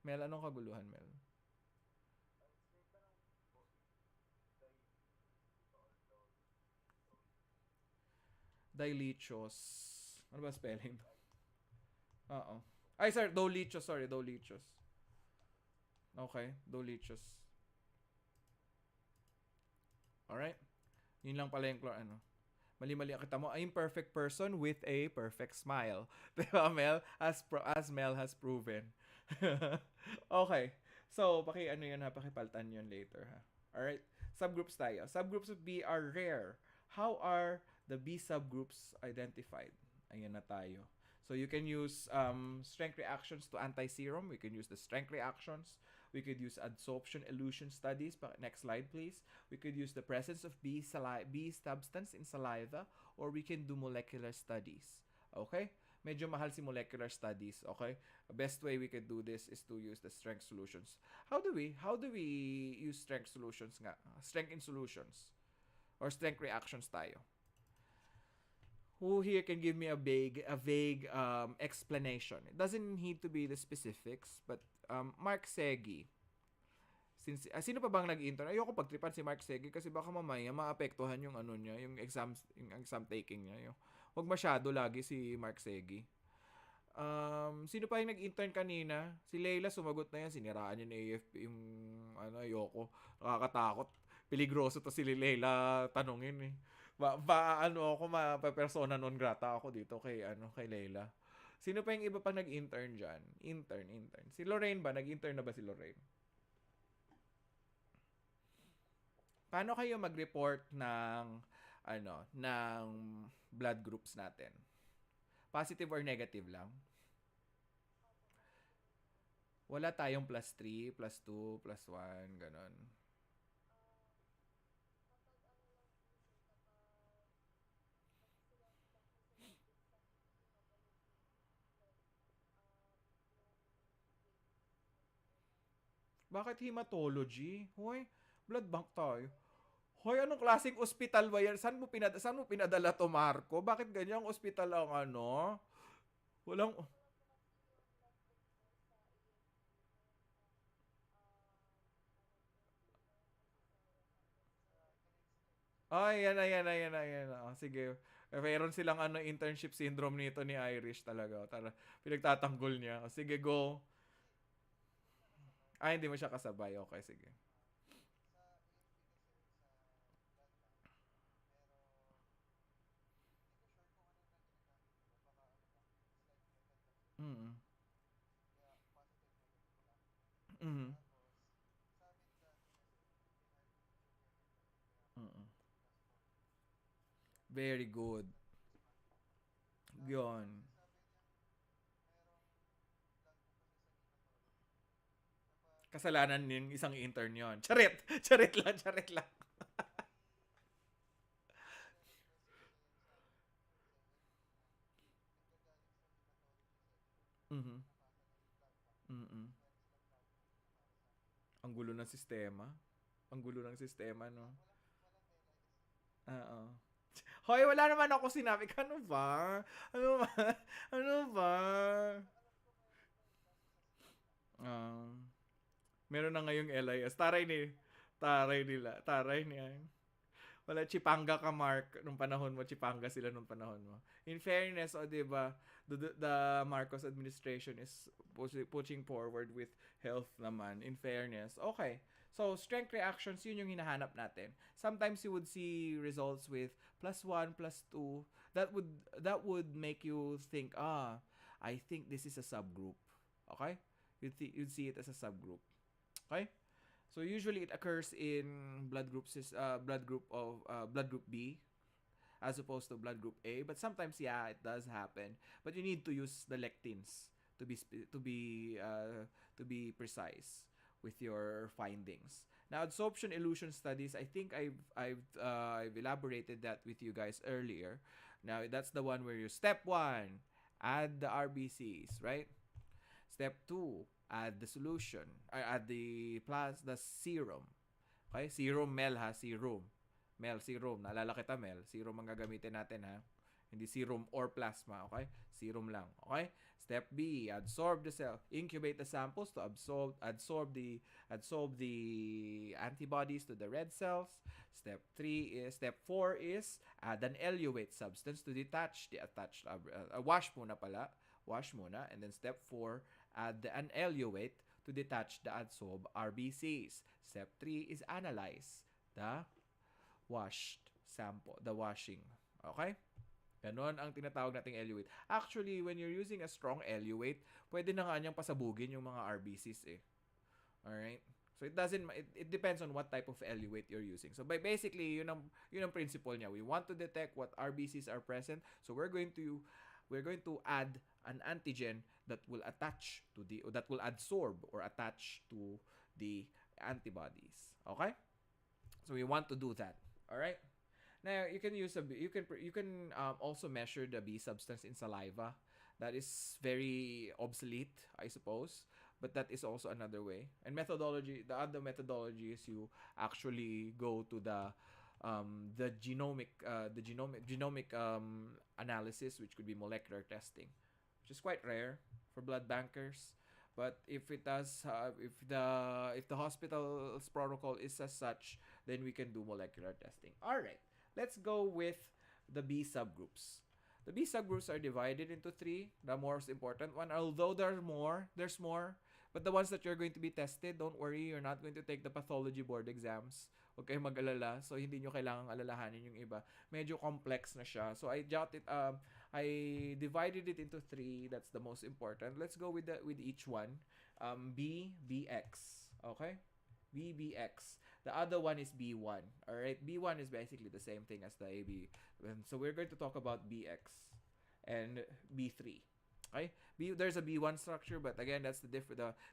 Mel, anong kaguluhan, Mel? Dihlechios. Ano ba spelling? Oo. Ay, sorry, Dolichos. Sorry, Dolichos. Okay, Dolichos. Alright? Yun lang pala yung Mali-mali. Kita mo, I'm perfect person with a perfect smile. Diba, Mel? As Mel has proven. Okay. So, yun ha, pakipaltan yun later ha. Alright? Subgroups tayo. Subgroups of B are rare. How are the B subgroups identified? Ayan na tayo. So you can use strength reactions to anti-serum. We can use the strength reactions. We could use adsorption elution studies. Next slide, please. We could use the presence of B substance in saliva, or we can do molecular studies. Okay? Medyo mahal si molecular studies. Okay? The best way we could do this is to use the strength solutions. How do we use strength solutions nga? Strength in solutions or strength reactions tayo. Who here can give me a vague explanation? It doesn't need to be the specifics, but Mark Segi. Sino pa bang nag-intern? Ayoko pagtripan si Mark Segi kasi baka mamaya maapektuhan yung niya, yung exam taking niya. Huwag masyado lagi si Mark Segi. Sino pa yung nag-intern kanina? Si Leila sumagot na yan. Siniraan niya ni AFP yung ayoko. Nakakatakot. Peligroso to si Leila tanungin eh. Persona non grata ako dito kay Leila. Sino pa yung iba pang nag-intern diyan? Intern. Si Lorraine ba? Nag-intern na ba si Lorraine? Paano kayo mag-report ng blood groups natin? Positive or negative lang? Wala tayong +3, +2, +1, ganon. Bakit hematology? Hoy, blood bank tayo. Hoy, anong klaseng ospital ba yan? Saan mo pinadala to, Marco? Bakit ganyang ospital ang Walang... Ay, yan. Sige. Mayroon silang internship syndrome nito ni Irish talaga. Pinagtatanggol niya. Sige, go. Ay, hindi mo siya kasabay. Okay, sige. Mm. Mhm. Mm. Very good. Yun. Kasalanan ng isang intern yon. Charit! Charit lang, charit lang. Mhm. Mm. Ang gulo ng sistema. Ang gulo ng sistema, no? Oo. Hoy, wala naman ako sinabi. Ano ba? Ano ba? Ano ba? Um, Meron na ngayong LIS. Taray nila. Taray niya. Wala, Chipanga ka, Mark. Nung panahon mo, Chipanga sila nung panahon mo. In fairness, o, di ba, the Marcos administration is pushing forward with health naman. In fairness. Okay. So, strength reactions, yun yung hinahanap natin. Sometimes you would see results with +1, +2. That would make you think, I think this is a subgroup. Okay? You'd see it as a subgroup. Okay? So usually it occurs in blood group B as opposed to blood group A, but sometimes yeah, it does happen. But you need to use the lectins to be precise with your findings. Now absorption illusion studies, I think I've elaborated that with you guys earlier. Now that's the one where you step 1 add the RBCs, right? Step 2, add the solution, or add the serum. Okay? Serum Mel ha, serum. Mel, serum. Naalala kita, Mel. Serum ang gagamitin natin ha. Hindi serum or plasma, okay? Serum lang, okay? Step B, absorb the cell. Incubate the samples to absorb the antibodies to the red cells. Step 4 is add an eluate substance to detach the attached wash muna pala. Wash muna, and then step 4, add an eluate to detach the adsorbed RBCs. Step 3 is analyze the washed sample, the washing. Okay? Ganon ang tinatawag nating eluate. Actually, when you're using a strong eluate, pwede na nga niyang pasabugin yung mga RBCs eh. Alright? So it depends on what type of eluate you're using. So basically, yun ang principle niya. We want to detect what RBCs are present. So we're going to add an antigen that will adsorb or attach to the antibodies. Okay? So we want to do that. All right? Now, you can also measure the B substance in saliva. That is very obsolete, I suppose, but that is also another way. And the other methodology is you actually go to the genomic analysis, which could be molecular testing, which is quite rare for blood bankers. But if the hospital's protocol is as such, then we can do molecular testing. All right, let's go with the B subgroups. The B subgroups are divided into three. The most important one, although there's more. But the ones that you're going to be tested, don't worry, you're not going to take the pathology board exams. Huwag kayong mag-alala. So, hindi nyo kailangang alalahanin yung iba. Medyo complex na siya. So, I divided it into three. That's the most important. Let's go with each one. BX. Okay? BBX. The other one is B1. Alright? B1 is basically the same thing as the AB. So, we're going to talk about BX and B3. Okay? There's a B1 structure, but again, that's the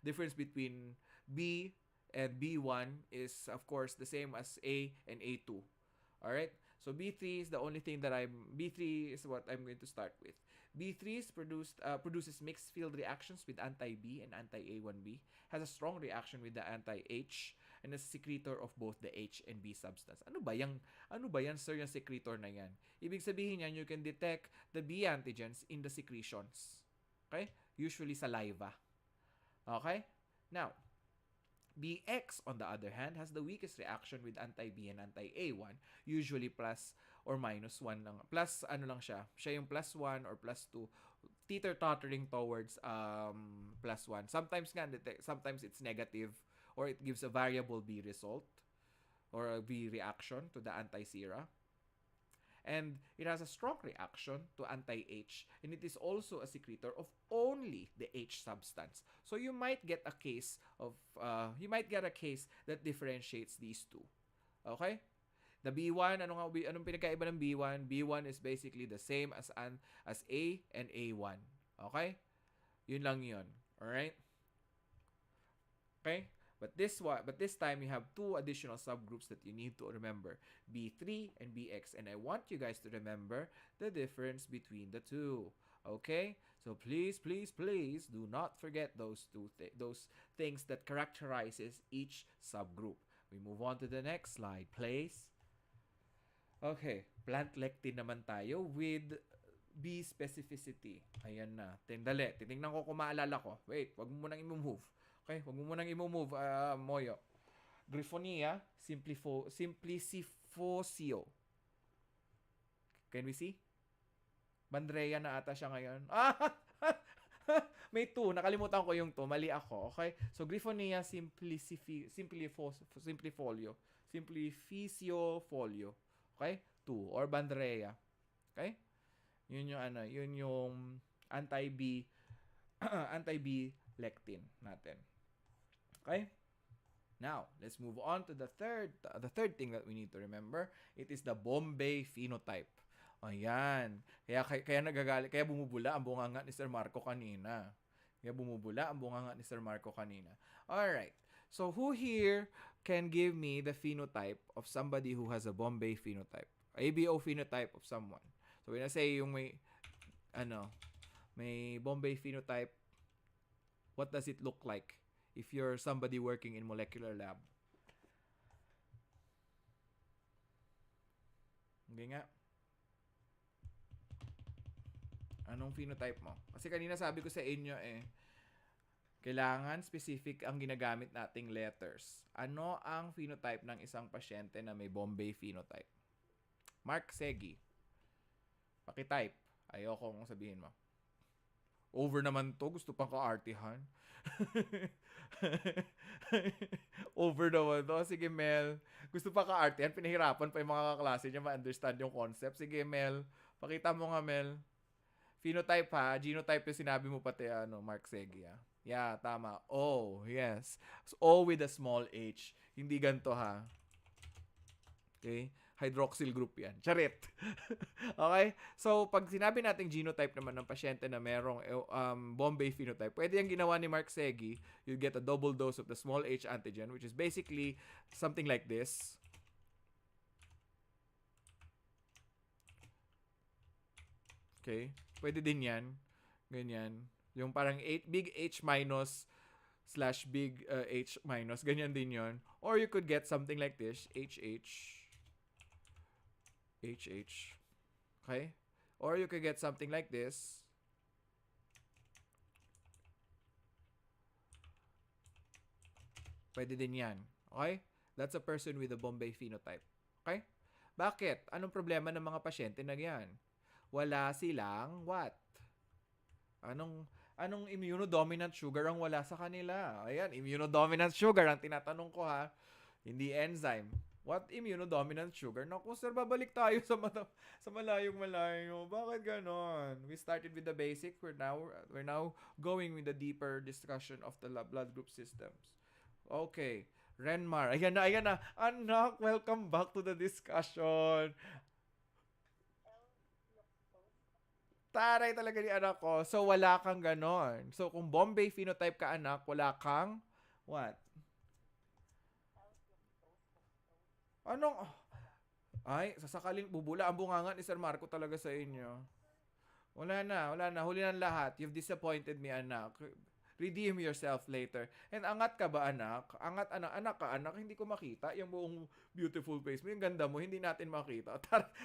difference between B and B1 is, of course, the same as A and A2. Alright? So B3 is the only thing B3 is what I'm going to start with. B3 produces mixed field reactions with anti-B and anti-A1B, has a strong reaction with the anti-H, and is a secretor of both the H and B substance. Ano ba yan, sir, yung secretor na yan? Ibig sabihin yan, you can detect the B antigens in the secretions. Okay? Usually saliva. Okay? Now, BX, on the other hand, has the weakest reaction with anti-B and anti-A1, usually plus or minus 1 lang. Plus, lang siya. Siya yung +1 or +2. Teeter-tottering towards +1. Sometimes it's negative or it gives a variable B result or a B reaction to the anti-sera. and it has a strong reaction to anti-H, and it is also a secretor of only the H substance. So you might get a case that differentiates these two. Okay? The B1, anong pinagkaiba ng B1? B1 is basically the same as A and A1. Okay? Yun lang yun. Alright? Okay? But this time you have two additional subgroups that you need to remember, B3 and BX, and I want you guys to remember the difference between the two. Okay? So please do not forget those those things that characterizes each subgroup. We move on to the next slide, please. Okay, plant lectin naman tayo with B specificity. Ayan na. Dali. Titingnan ko kung maalala ko. Wait, wag mo munang i-move. Okay, wag mo munang i-move, Moyo. Griffonia simplicifosio. Can we see? Bandrea na ata siya ngayon. May 2. Nakalimutan ko yung 2. Mali ako. Okay? So, Griffonia simplifolio. Simplificiofolio. Okay? 2. Or Bandrea. Okay? Yun yung anti-B lectin natin. Okay? Now, let's move on to the third thing that we need to remember. It is the Bombay phenotype. Ayan. Kaya nagagalit, kaya bumubula ang bunganga ni Sir Marco kanina. Alright. So, who here can give me the phenotype of somebody who has a Bombay phenotype? ABO phenotype of someone. So, when I say yung may Bombay phenotype, what does it look like if you're somebody working in molecular lab? Okay nga. Anong phenotype mo? Kasi kanina sabi ko sa inyo kailangan specific ang ginagamit nating letters. Ano ang phenotype ng isang pasyente na may Bombay phenotype? Mark Segi. Pakitype. Ayoko kung sabihin mo. Over naman to. Gusto pang ka-artihan. Over naman to. Sige, Mel. Gusto pa ka-artihan. Pinahirapan pa yung mga kaklase niya ma-understand yung concept. Sige, Mel. Pakita mo nga, Mel. Phenotype ha. Genotype yung sinabi mo pati, Mark Segi ha. Yeah, tama. O, yes. So, O with a small h. Hindi ganito ha. Okay? Hydroxyl group yan. Charit. Okay? So, pag sinabi natin genotype naman ng pasyente na merong Bombay phenotype, pwede yung ginawa ni Mark Segi. You get a double dose of the small h antigen, which is basically something like this. Okay? Pwede din yan. Ganyan. Yung parang big H minus / big H minus. Ganyan din yon. Or you could get something like this. HH. Okay? Or you could get something like this. Pwede din yan. Okay? That's a person with a Bombay phenotype. Okay? Bakit? Anong problema ng mga pasyente na yan? Wala silang what? Anong immunodominant sugar ang wala sa kanila? Ayan, immunodominant sugar ang tinatanong ko ha. Hindi enzyme. What immunodominant sugar? Naku, sir, babalik tayo sa malayong-malayo. Bakit ganon? We started with the basic. We're now going with the deeper discussion of the blood group systems. Okay. Renmar. Ayan na. Anak, welcome back to the discussion. Taray talaga ni anak ko. So, wala kang ganon. So, kung Bombay phenotype ka, anak, wala kang what? Anong? Ay, sasakaling bubula ang bunganga ni Sir Marco talaga sa inyo. Wala na. Huli na lahat. You've disappointed me, anak. Redeem yourself later. And angat ka ba, anak? Anak ka, anak. Hindi ko makita yung buong beautiful face mo. Yung ganda mo, hindi natin makita.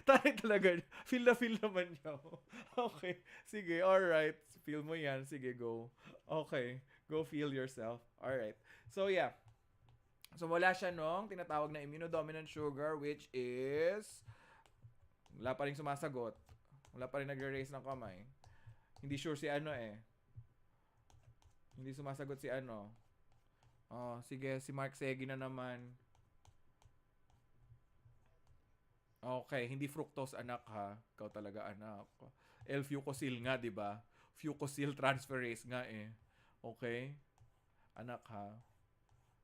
Taray talaga. Feel naman niya. Okay. Sige, alright. Feel mo yan. Sige, go. Okay. Go feel yourself. Alright. So, yeah. So, wala siya nung tinatawag na immunodominant sugar, which is wala pa rin sumasagot. Wala pa rin nag-raise ng kamay. Hindi sure si Hindi sumasagot si Oh, sige, si Mark Segi na naman. Okay, hindi fructose anak ha. Ikaw talaga anak. L-fucosyl nga, 'di ba? Fucosyl transferase nga eh. Okay? Anak ha.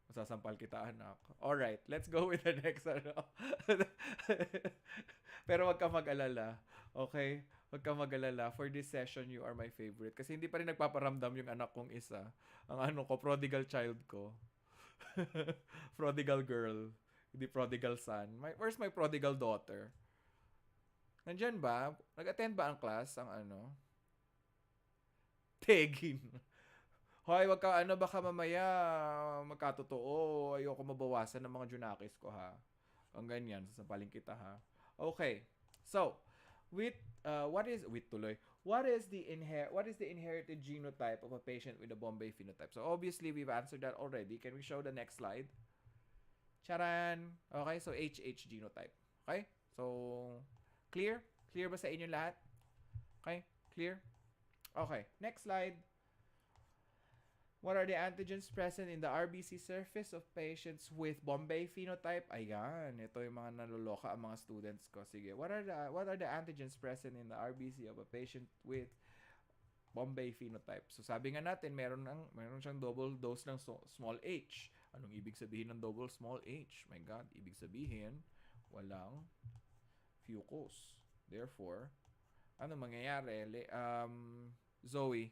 Masasampal kita anak. All right, let's go with the next ano. Pero wag ka mag-alala. Okay? Wag ka mag-alala. For this session, you are my favorite. Kasi hindi pa rin nagpaparamdam yung anak kong isa. Ang ano ko, prodigal child ko. Prodigal girl. Hindi prodigal son. Where's my prodigal daughter? Nandyan ba? Nag-attend ba ang class? Ang ano? Tegin. Hoy, wag ka ano, baka mamaya magkatotoo. Ayoko mabawasan ng mga junakis ko ha. Ang ganyan, sasampalin kita ha. Okay. So, what is with tuloy? What is the inherited genotype of a patient with a Bombay phenotype? So obviously we've answered that already. Can we show the next slide? Charan. Okay, so HH genotype. Okay? So clear? Clear ba sa inyo lahat? Okay? Clear? Okay, next slide. What are the antigens present in the RBC surface of patients with Bombay phenotype? Ayan, ito yung mga naluloka ang mga students ko. Sige, what are the antigens present in the RBC of a patient with Bombay phenotype? So sabi nga natin, meron siyang double dose ng small h. Anong ibig sabihin ng double small h? My God, ibig sabihin walang fucus. Therefore, ano mangyayari? Zoe,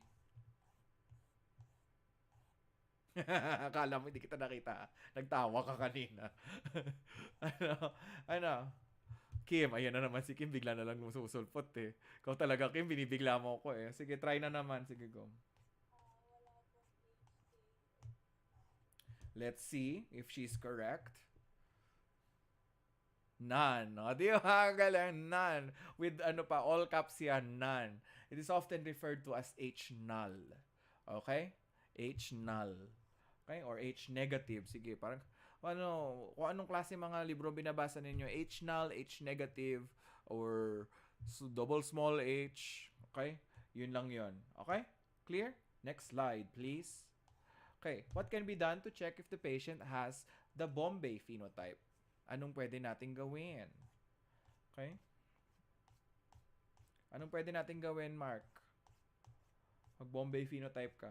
akala mo hindi kita nakita. Nagtawa ka kanina. ano? Ano? Kim, ayan na naman si Kim. Bigla na lang susulpot eh. Ikaw talaga, Kim, binibigla mo ko eh. Sige, try na naman. Sige, go. Let's see if she's correct. None. O, di ba? Galing, none. With ano pa, all caps yan, none. It is often referred to as H null. Okay? H null. Okay? Or H negative. Sige, parang ano, kung anong klase mga libro binabasa ninyo, H null, H negative, or double small h. Okay? Yun lang yun. Okay? Clear? Next slide, please. Okay. What can be done to check if the patient has the Bombay phenotype? Anong pwede nating gawin? Okay? Anong pwede nating gawin, Mark? Mag-Bombay phenotype ka.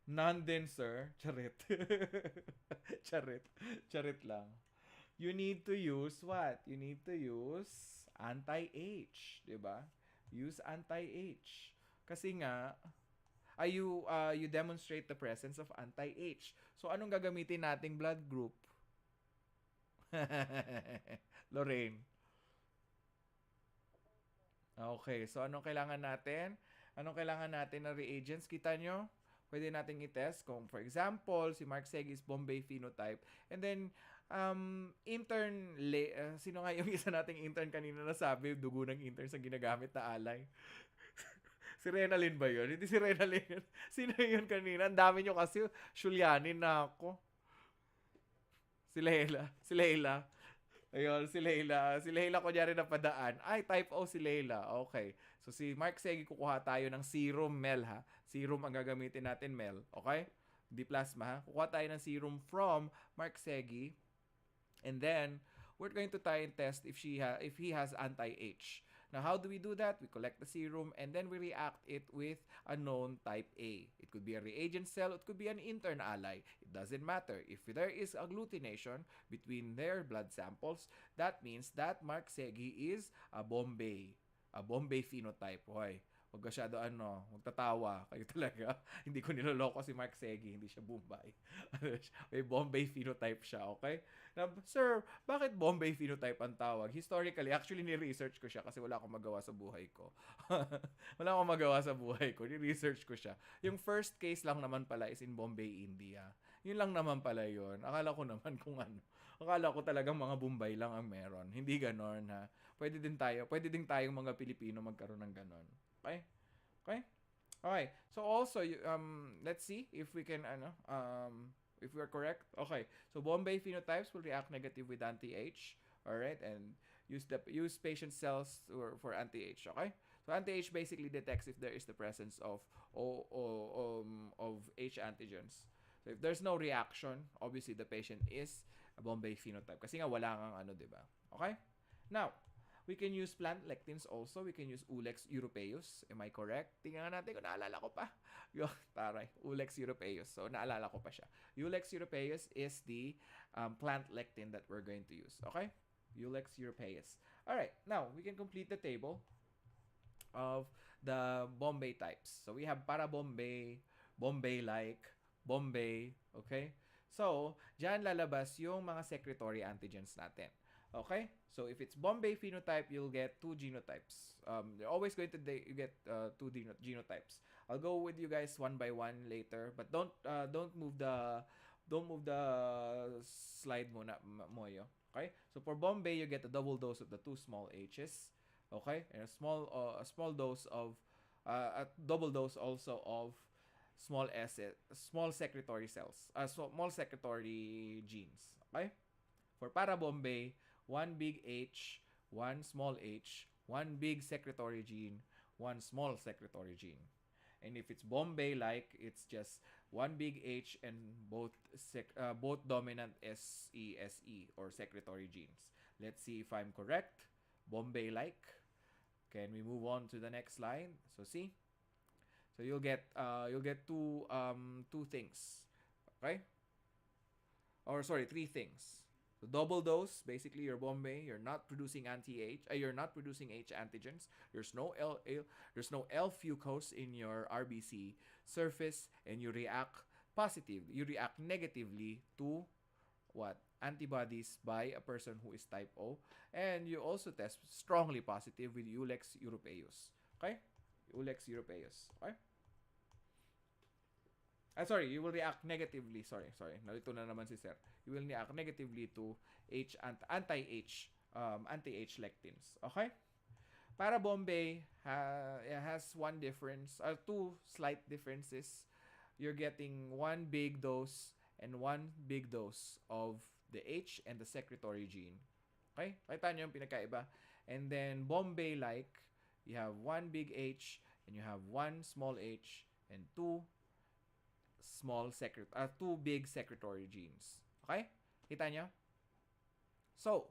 None din, sir. Charit. Charit. Charit lang. You need to use what? You need to use anti-H. Diba? Use anti-H. Kasi nga, you demonstrate the presence of anti-H. So, anong gagamitin nating blood group? Lorraine. Okay, so anong kailangan natin? Anong kailangan natin na reagents? Kita nyo? Pwede nating i-test kung, for example, si Mark Seg is Bombay phenotype. And then, sino nga yung isa nating intern kanina na sabi, dugo ng intern sa ginagamit na alay? Si Renalyn ba yun? Hindi si Renalyn. Sino yun kanina? Ang dami nyo kasi, Shulyanin na ako. Si Leila. Si Leila. Ayun, si Leila. Si Leila kunyari na padaan. Ay, type O si Leila. Okay. So, si Mark Segi, kukuha tayo ng serum Mel, ha? Serum ang gagamitin natin, Mel. Okay? Di plasma, ha? Kukuha tayo ng serum from Mark Segi. And then, we're going to try and test if he has anti-H. Now, how do we do that? We collect the serum and then we react it with a known type A. It could be a reagent cell, it could be an intern ally. It doesn't matter. If there is agglutination between their blood samples, that means that Mark Segi is a Bombay phenotype. Hoy, huwag masyado magtatawa. Kayo talaga. Hindi ko niloloko si Mark Segi. Hindi siya Bombay. May Bombay phenotype siya, okay? Now, sir, bakit Bombay phenotype ang tawag? Historically, actually, ni-research ko siya kasi wala akong magawa sa buhay ko. Wala akong magawa sa buhay ko. Ni-research ko siya. Yung first case lang naman pala is in Bombay, India. Yun lang naman pala yun. Akala ko naman kung ano. Akala ko talagang mga Bombay lang ang meron. Hindi ganon, ha? Pwede din tayong mga Pilipino magkaroon ng ganon. Okay? Okay? Okay. So also, let's see if we can, if we're correct. Okay. So Bombay phenotypes will react negative with anti-H. Alright? And use patient cells for anti-H. Okay? So anti-H basically detects if there is the presence of H antigens. So if there's no reaction, obviously the patient is a Bombay phenotype. Kasi nga wala kang ano, di ba? Okay? Now, we can use plant lectins also. We can use Ulex europaeus. Am I correct? Tingnan natin kung naalala ko pa. Yung, taray, Ulex europaeus. So, naalala ko pa siya. Ulex europaeus is the plant lectin that we're going to use. Okay? Ulex europaeus. Alright, now, we can complete the table of the Bombay types. So, we have para Bombay, Bombay-like, Bombay, okay? So, dyan lalabas yung mga secretory antigens natin. Okay? So, if it's Bombay phenotype, you'll get 2 genotypes. You're always going to get 2 genotypes. I'll go with you guys one by one later, but don't move the slide muna, Moyo. Okay? So, for Bombay, you get a double dose of the 2 small H's. Okay? And a small dose of a double dose also of small secretory cells, small secretory genes. Okay? For para Bombay, 1 big H, 1 small H, 1 big secretory gene, 1 small secretory gene. And if it's Bombay-like, it's just 1 big H and both dominant SE or secretory genes. Let's see if I'm correct. Bombay-like. Can we move on to the next slide? So see. So you'll get two things. Okay? Or sorry, 3 things. So double dose, basically you're Bombay, you're not producing you're not producing H antigens. There's no L fucose in your RBC surface, and you react negatively to what? Antibodies by a person who is type O, and you also test strongly positive with Ulex europaeus. Okay? Ulex europaeus. Okay? Sorry, you will react negatively. Sorry. Nalito na naman si Sir. You will react negatively to anti-H lectins. Okay? Para Bombay has one difference, two slight differences. You're getting 1 big dose and 1 big dose of the H and the secretory gene. Okay? Kita niyo yung pinakaiba. And then Bombay-like, you have 1 big H and you have 1 small H and 2 big secretory genes. Okay? Kita nyo? So,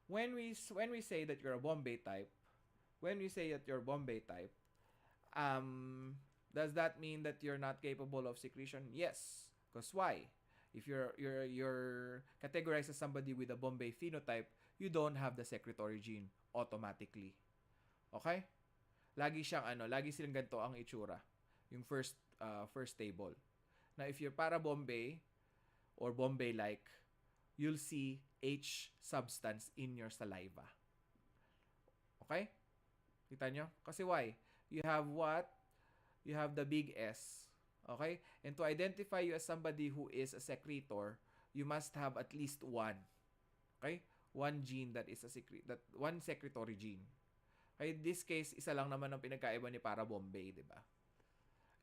when we say that you're a Bombay type, does that mean that you're not capable of secretion? Yes. Because why? If you're categorized as somebody with a Bombay phenotype, you don't have the secretory gene automatically. Okay? Lagi silang ganito ang itsura. Yung first table. Now, if you're para Bombay or Bombay-like, you'll see H substance in your saliva. Okay? Kita nyo? Kasi why? You have what? You have the big S. Okay? And to identify you as somebody who is a secretor, you must have at least 1. Okay? 1 gene that is one secretory gene. Okay? In this case, isa lang naman ang pinagkaiba ni para Bombay, di ba?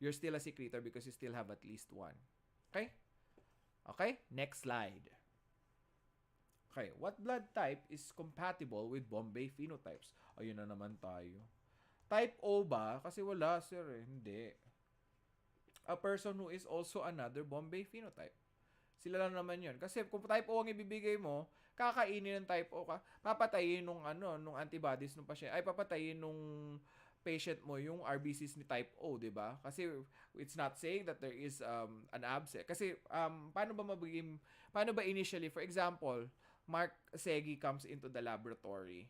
You're still a secretor because you still have at least 1. Okay? Okay? Next slide. Okay, what blood type is compatible with Bombay phenotypes? Ayun na naman tayo. Type O ba? Kasi wala, sir. Hindi. A person who is also another Bombay phenotype. Sila lang naman yun. Kasi kung type O ang ibibigay mo, kakainin ng type O ka, papatayin nung antibodies nung patient. Ay, papatayin nung patient mo yung RBCs ni type O, 'di ba? Kasi it's not saying that there is an absence. Kasi paano ba initially, for example, Mark Segi comes into the laboratory.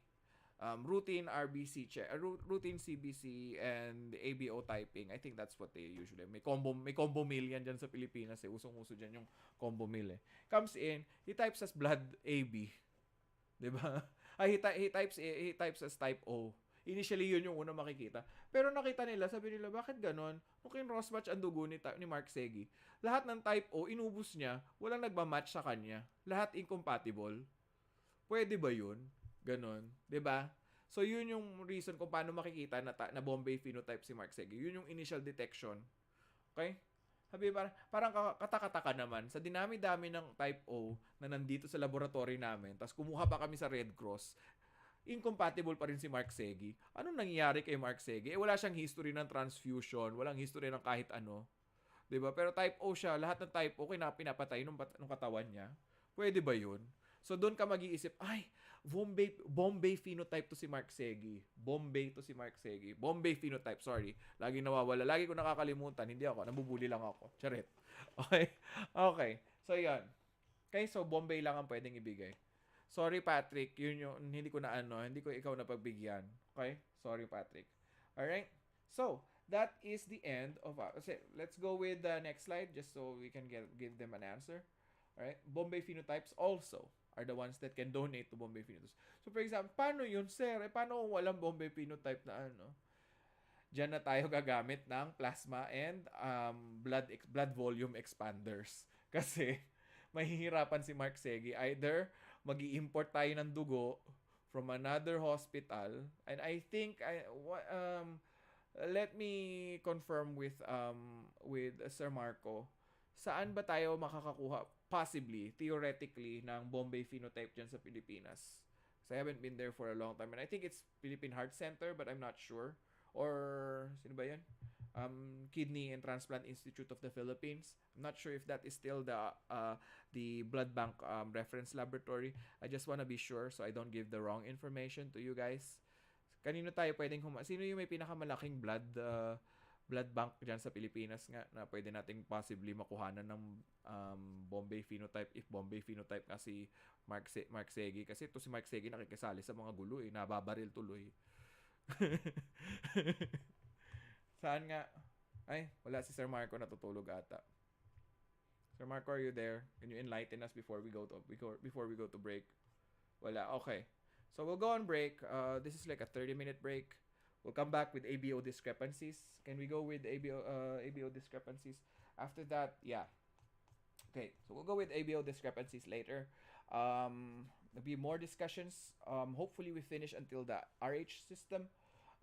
Routine RBC check, routine CBC and ABO typing. I think that's what they usually. May combo meal yan dyan sa Pilipinas eh. Usong-uso dyan yung combo meal eh. Comes in, he types as blood AB. 'Di ba? He types as type O. Initially, yun yung unang makikita. Pero nakita nila, sabi nila, bakit ganon? Nung kin-cross-match ang dugo ni Mark Segi, lahat ng type O, inubos niya, walang nagmamatch sa kanya. Lahat incompatible. Pwede ba yun? Ganon. 'Di ba? So, yun yung reason kung paano makikita na Bombay phenotype si Mark Segi. Yun yung initial detection. Okay? Sabi, parang katakataka naman. Sa dinami-dami ng type O na nandito sa laboratory namin, tapos kumuha pa kami sa Red Cross, incompatible pa rin si Mark Segi. Anong nangyayari kay Mark Segi? Wala siyang history ng transfusion, walang history ng kahit ano. 'Di ba? Pero type O siya, lahat ng type O pinapatay nung katawan niya. Pwede ba 'yun? So doon ka mag-iisip, ay, Bombay phenotype to si Mark Segi. Bombay to si Mark Segi. Bombay phenotype, sorry. Lagi nawawala. Lagi ko nakakalimutan. Hindi ako, nabubuli lang ako. Charit. Okay? Okay. So 'yan. Okay, so Bombay lang ang pwedeng ibigay. Sorry Patrick, yun yung hindi ko na ano, hindi ko ikaw napagbigyan. Okay? Sorry Patrick. All right? So, that is the end of let's go with the next slide just so we can give them an answer. All right? Bombay phenotypes also are the ones that can donate to Bombay phenotypes. So for example, paano yun, sir? Paano kung walang Bombay phenotype na ano? Diyan na tayo gagamit ng plasma and blood volume expanders. Kasi mahihirapan si Mark Segi. Either mag-i-import tayo ng dugo from another hospital, and I think let me confirm with Sir Marco, saan ba tayo makakakuha possibly theoretically ng Bombay phenotype dyan sa Pilipinas? Because I haven't been there for a long time, and I think it's Philippine Heart Center, but I'm not sure. Or sino ba 'yan? Kidney and Transplant Institute of the Philippines. I'm not sure if that is still the blood bank reference laboratory. I just want to be sure so I don't give the wrong information to you guys. Kanino tayo pwedeng sino yung may pinakamalaking blood bank diyan sa Pilipinas nga na pwede nating possibly makuhanan ng Bombay phenotype if Bombay phenotype nga si Mark Segi, kasi to si Mark Segi nakikisali sa mga gulo nababaril tuloy. Saan nga? Ay, wala si Sir Marco, natutulog ata. Sir Marco, are you there? Can you enlighten us before we go to break? Wala. Okay. So we'll go on break. This is like a 30-minute break. We'll come back with ABO discrepancies. Can we go with ABO discrepancies? After that, yeah. Okay, so we'll go with ABO discrepancies later. There'll be more discussions. Hopefully we finish until the RH system,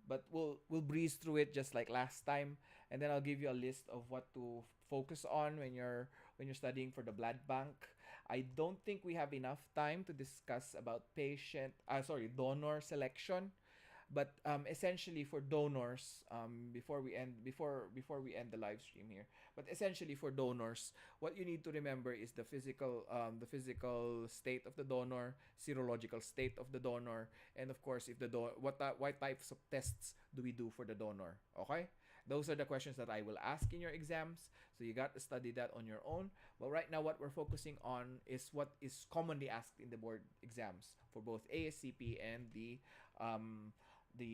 but we'll breeze through it just like last time, and then I'll give you a list of what to focus on when you're studying for the blood bank. I don't think we have enough time to discuss about donor selection. But essentially for donors, before we end the live stream here, but essentially for donors, what you need to remember is the physical state of the donor, serological state of the donor, and of course if what types of tests do we do for the donor. Okay, those are the questions that I will ask in your exams, so you got to study that on your own. But right now what we're focusing on is what is commonly asked in the board exams for both ASCP and the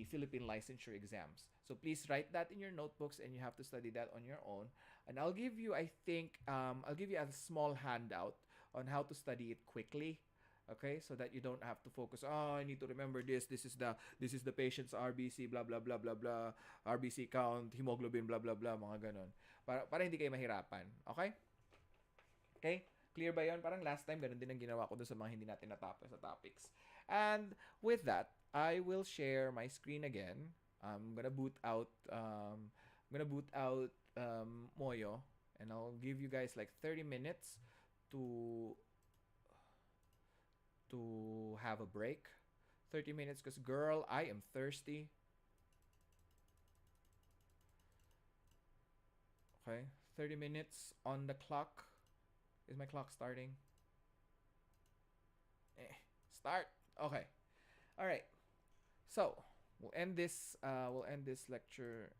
Philippine licensure exams. So please write that in your notebooks, and you have to study that on your own. And I'll give you, I think, I'll give you a small handout on how to study it quickly. Okay, so that you don't have to focus. Oh, I need to remember this. This is the patient's RBC, blah blah blah blah blah, RBC count, hemoglobin, blah blah blah, mga ganon. Para hindi kayo mahirapan. Okay? Okay? Clear ba yun? Parang last time, ganun din ang ginawa ko doon sa mga hindi natin natapos sa topics. And with that, I will share my screen again. I'm gonna boot out Moyo, and I'll give you guys like 30 minutes to have a break. 30 minutes because girl, I am thirsty. Okay, 30 minutes on the clock. Is my clock starting? Start. Okay. All right. So we'll end this lecture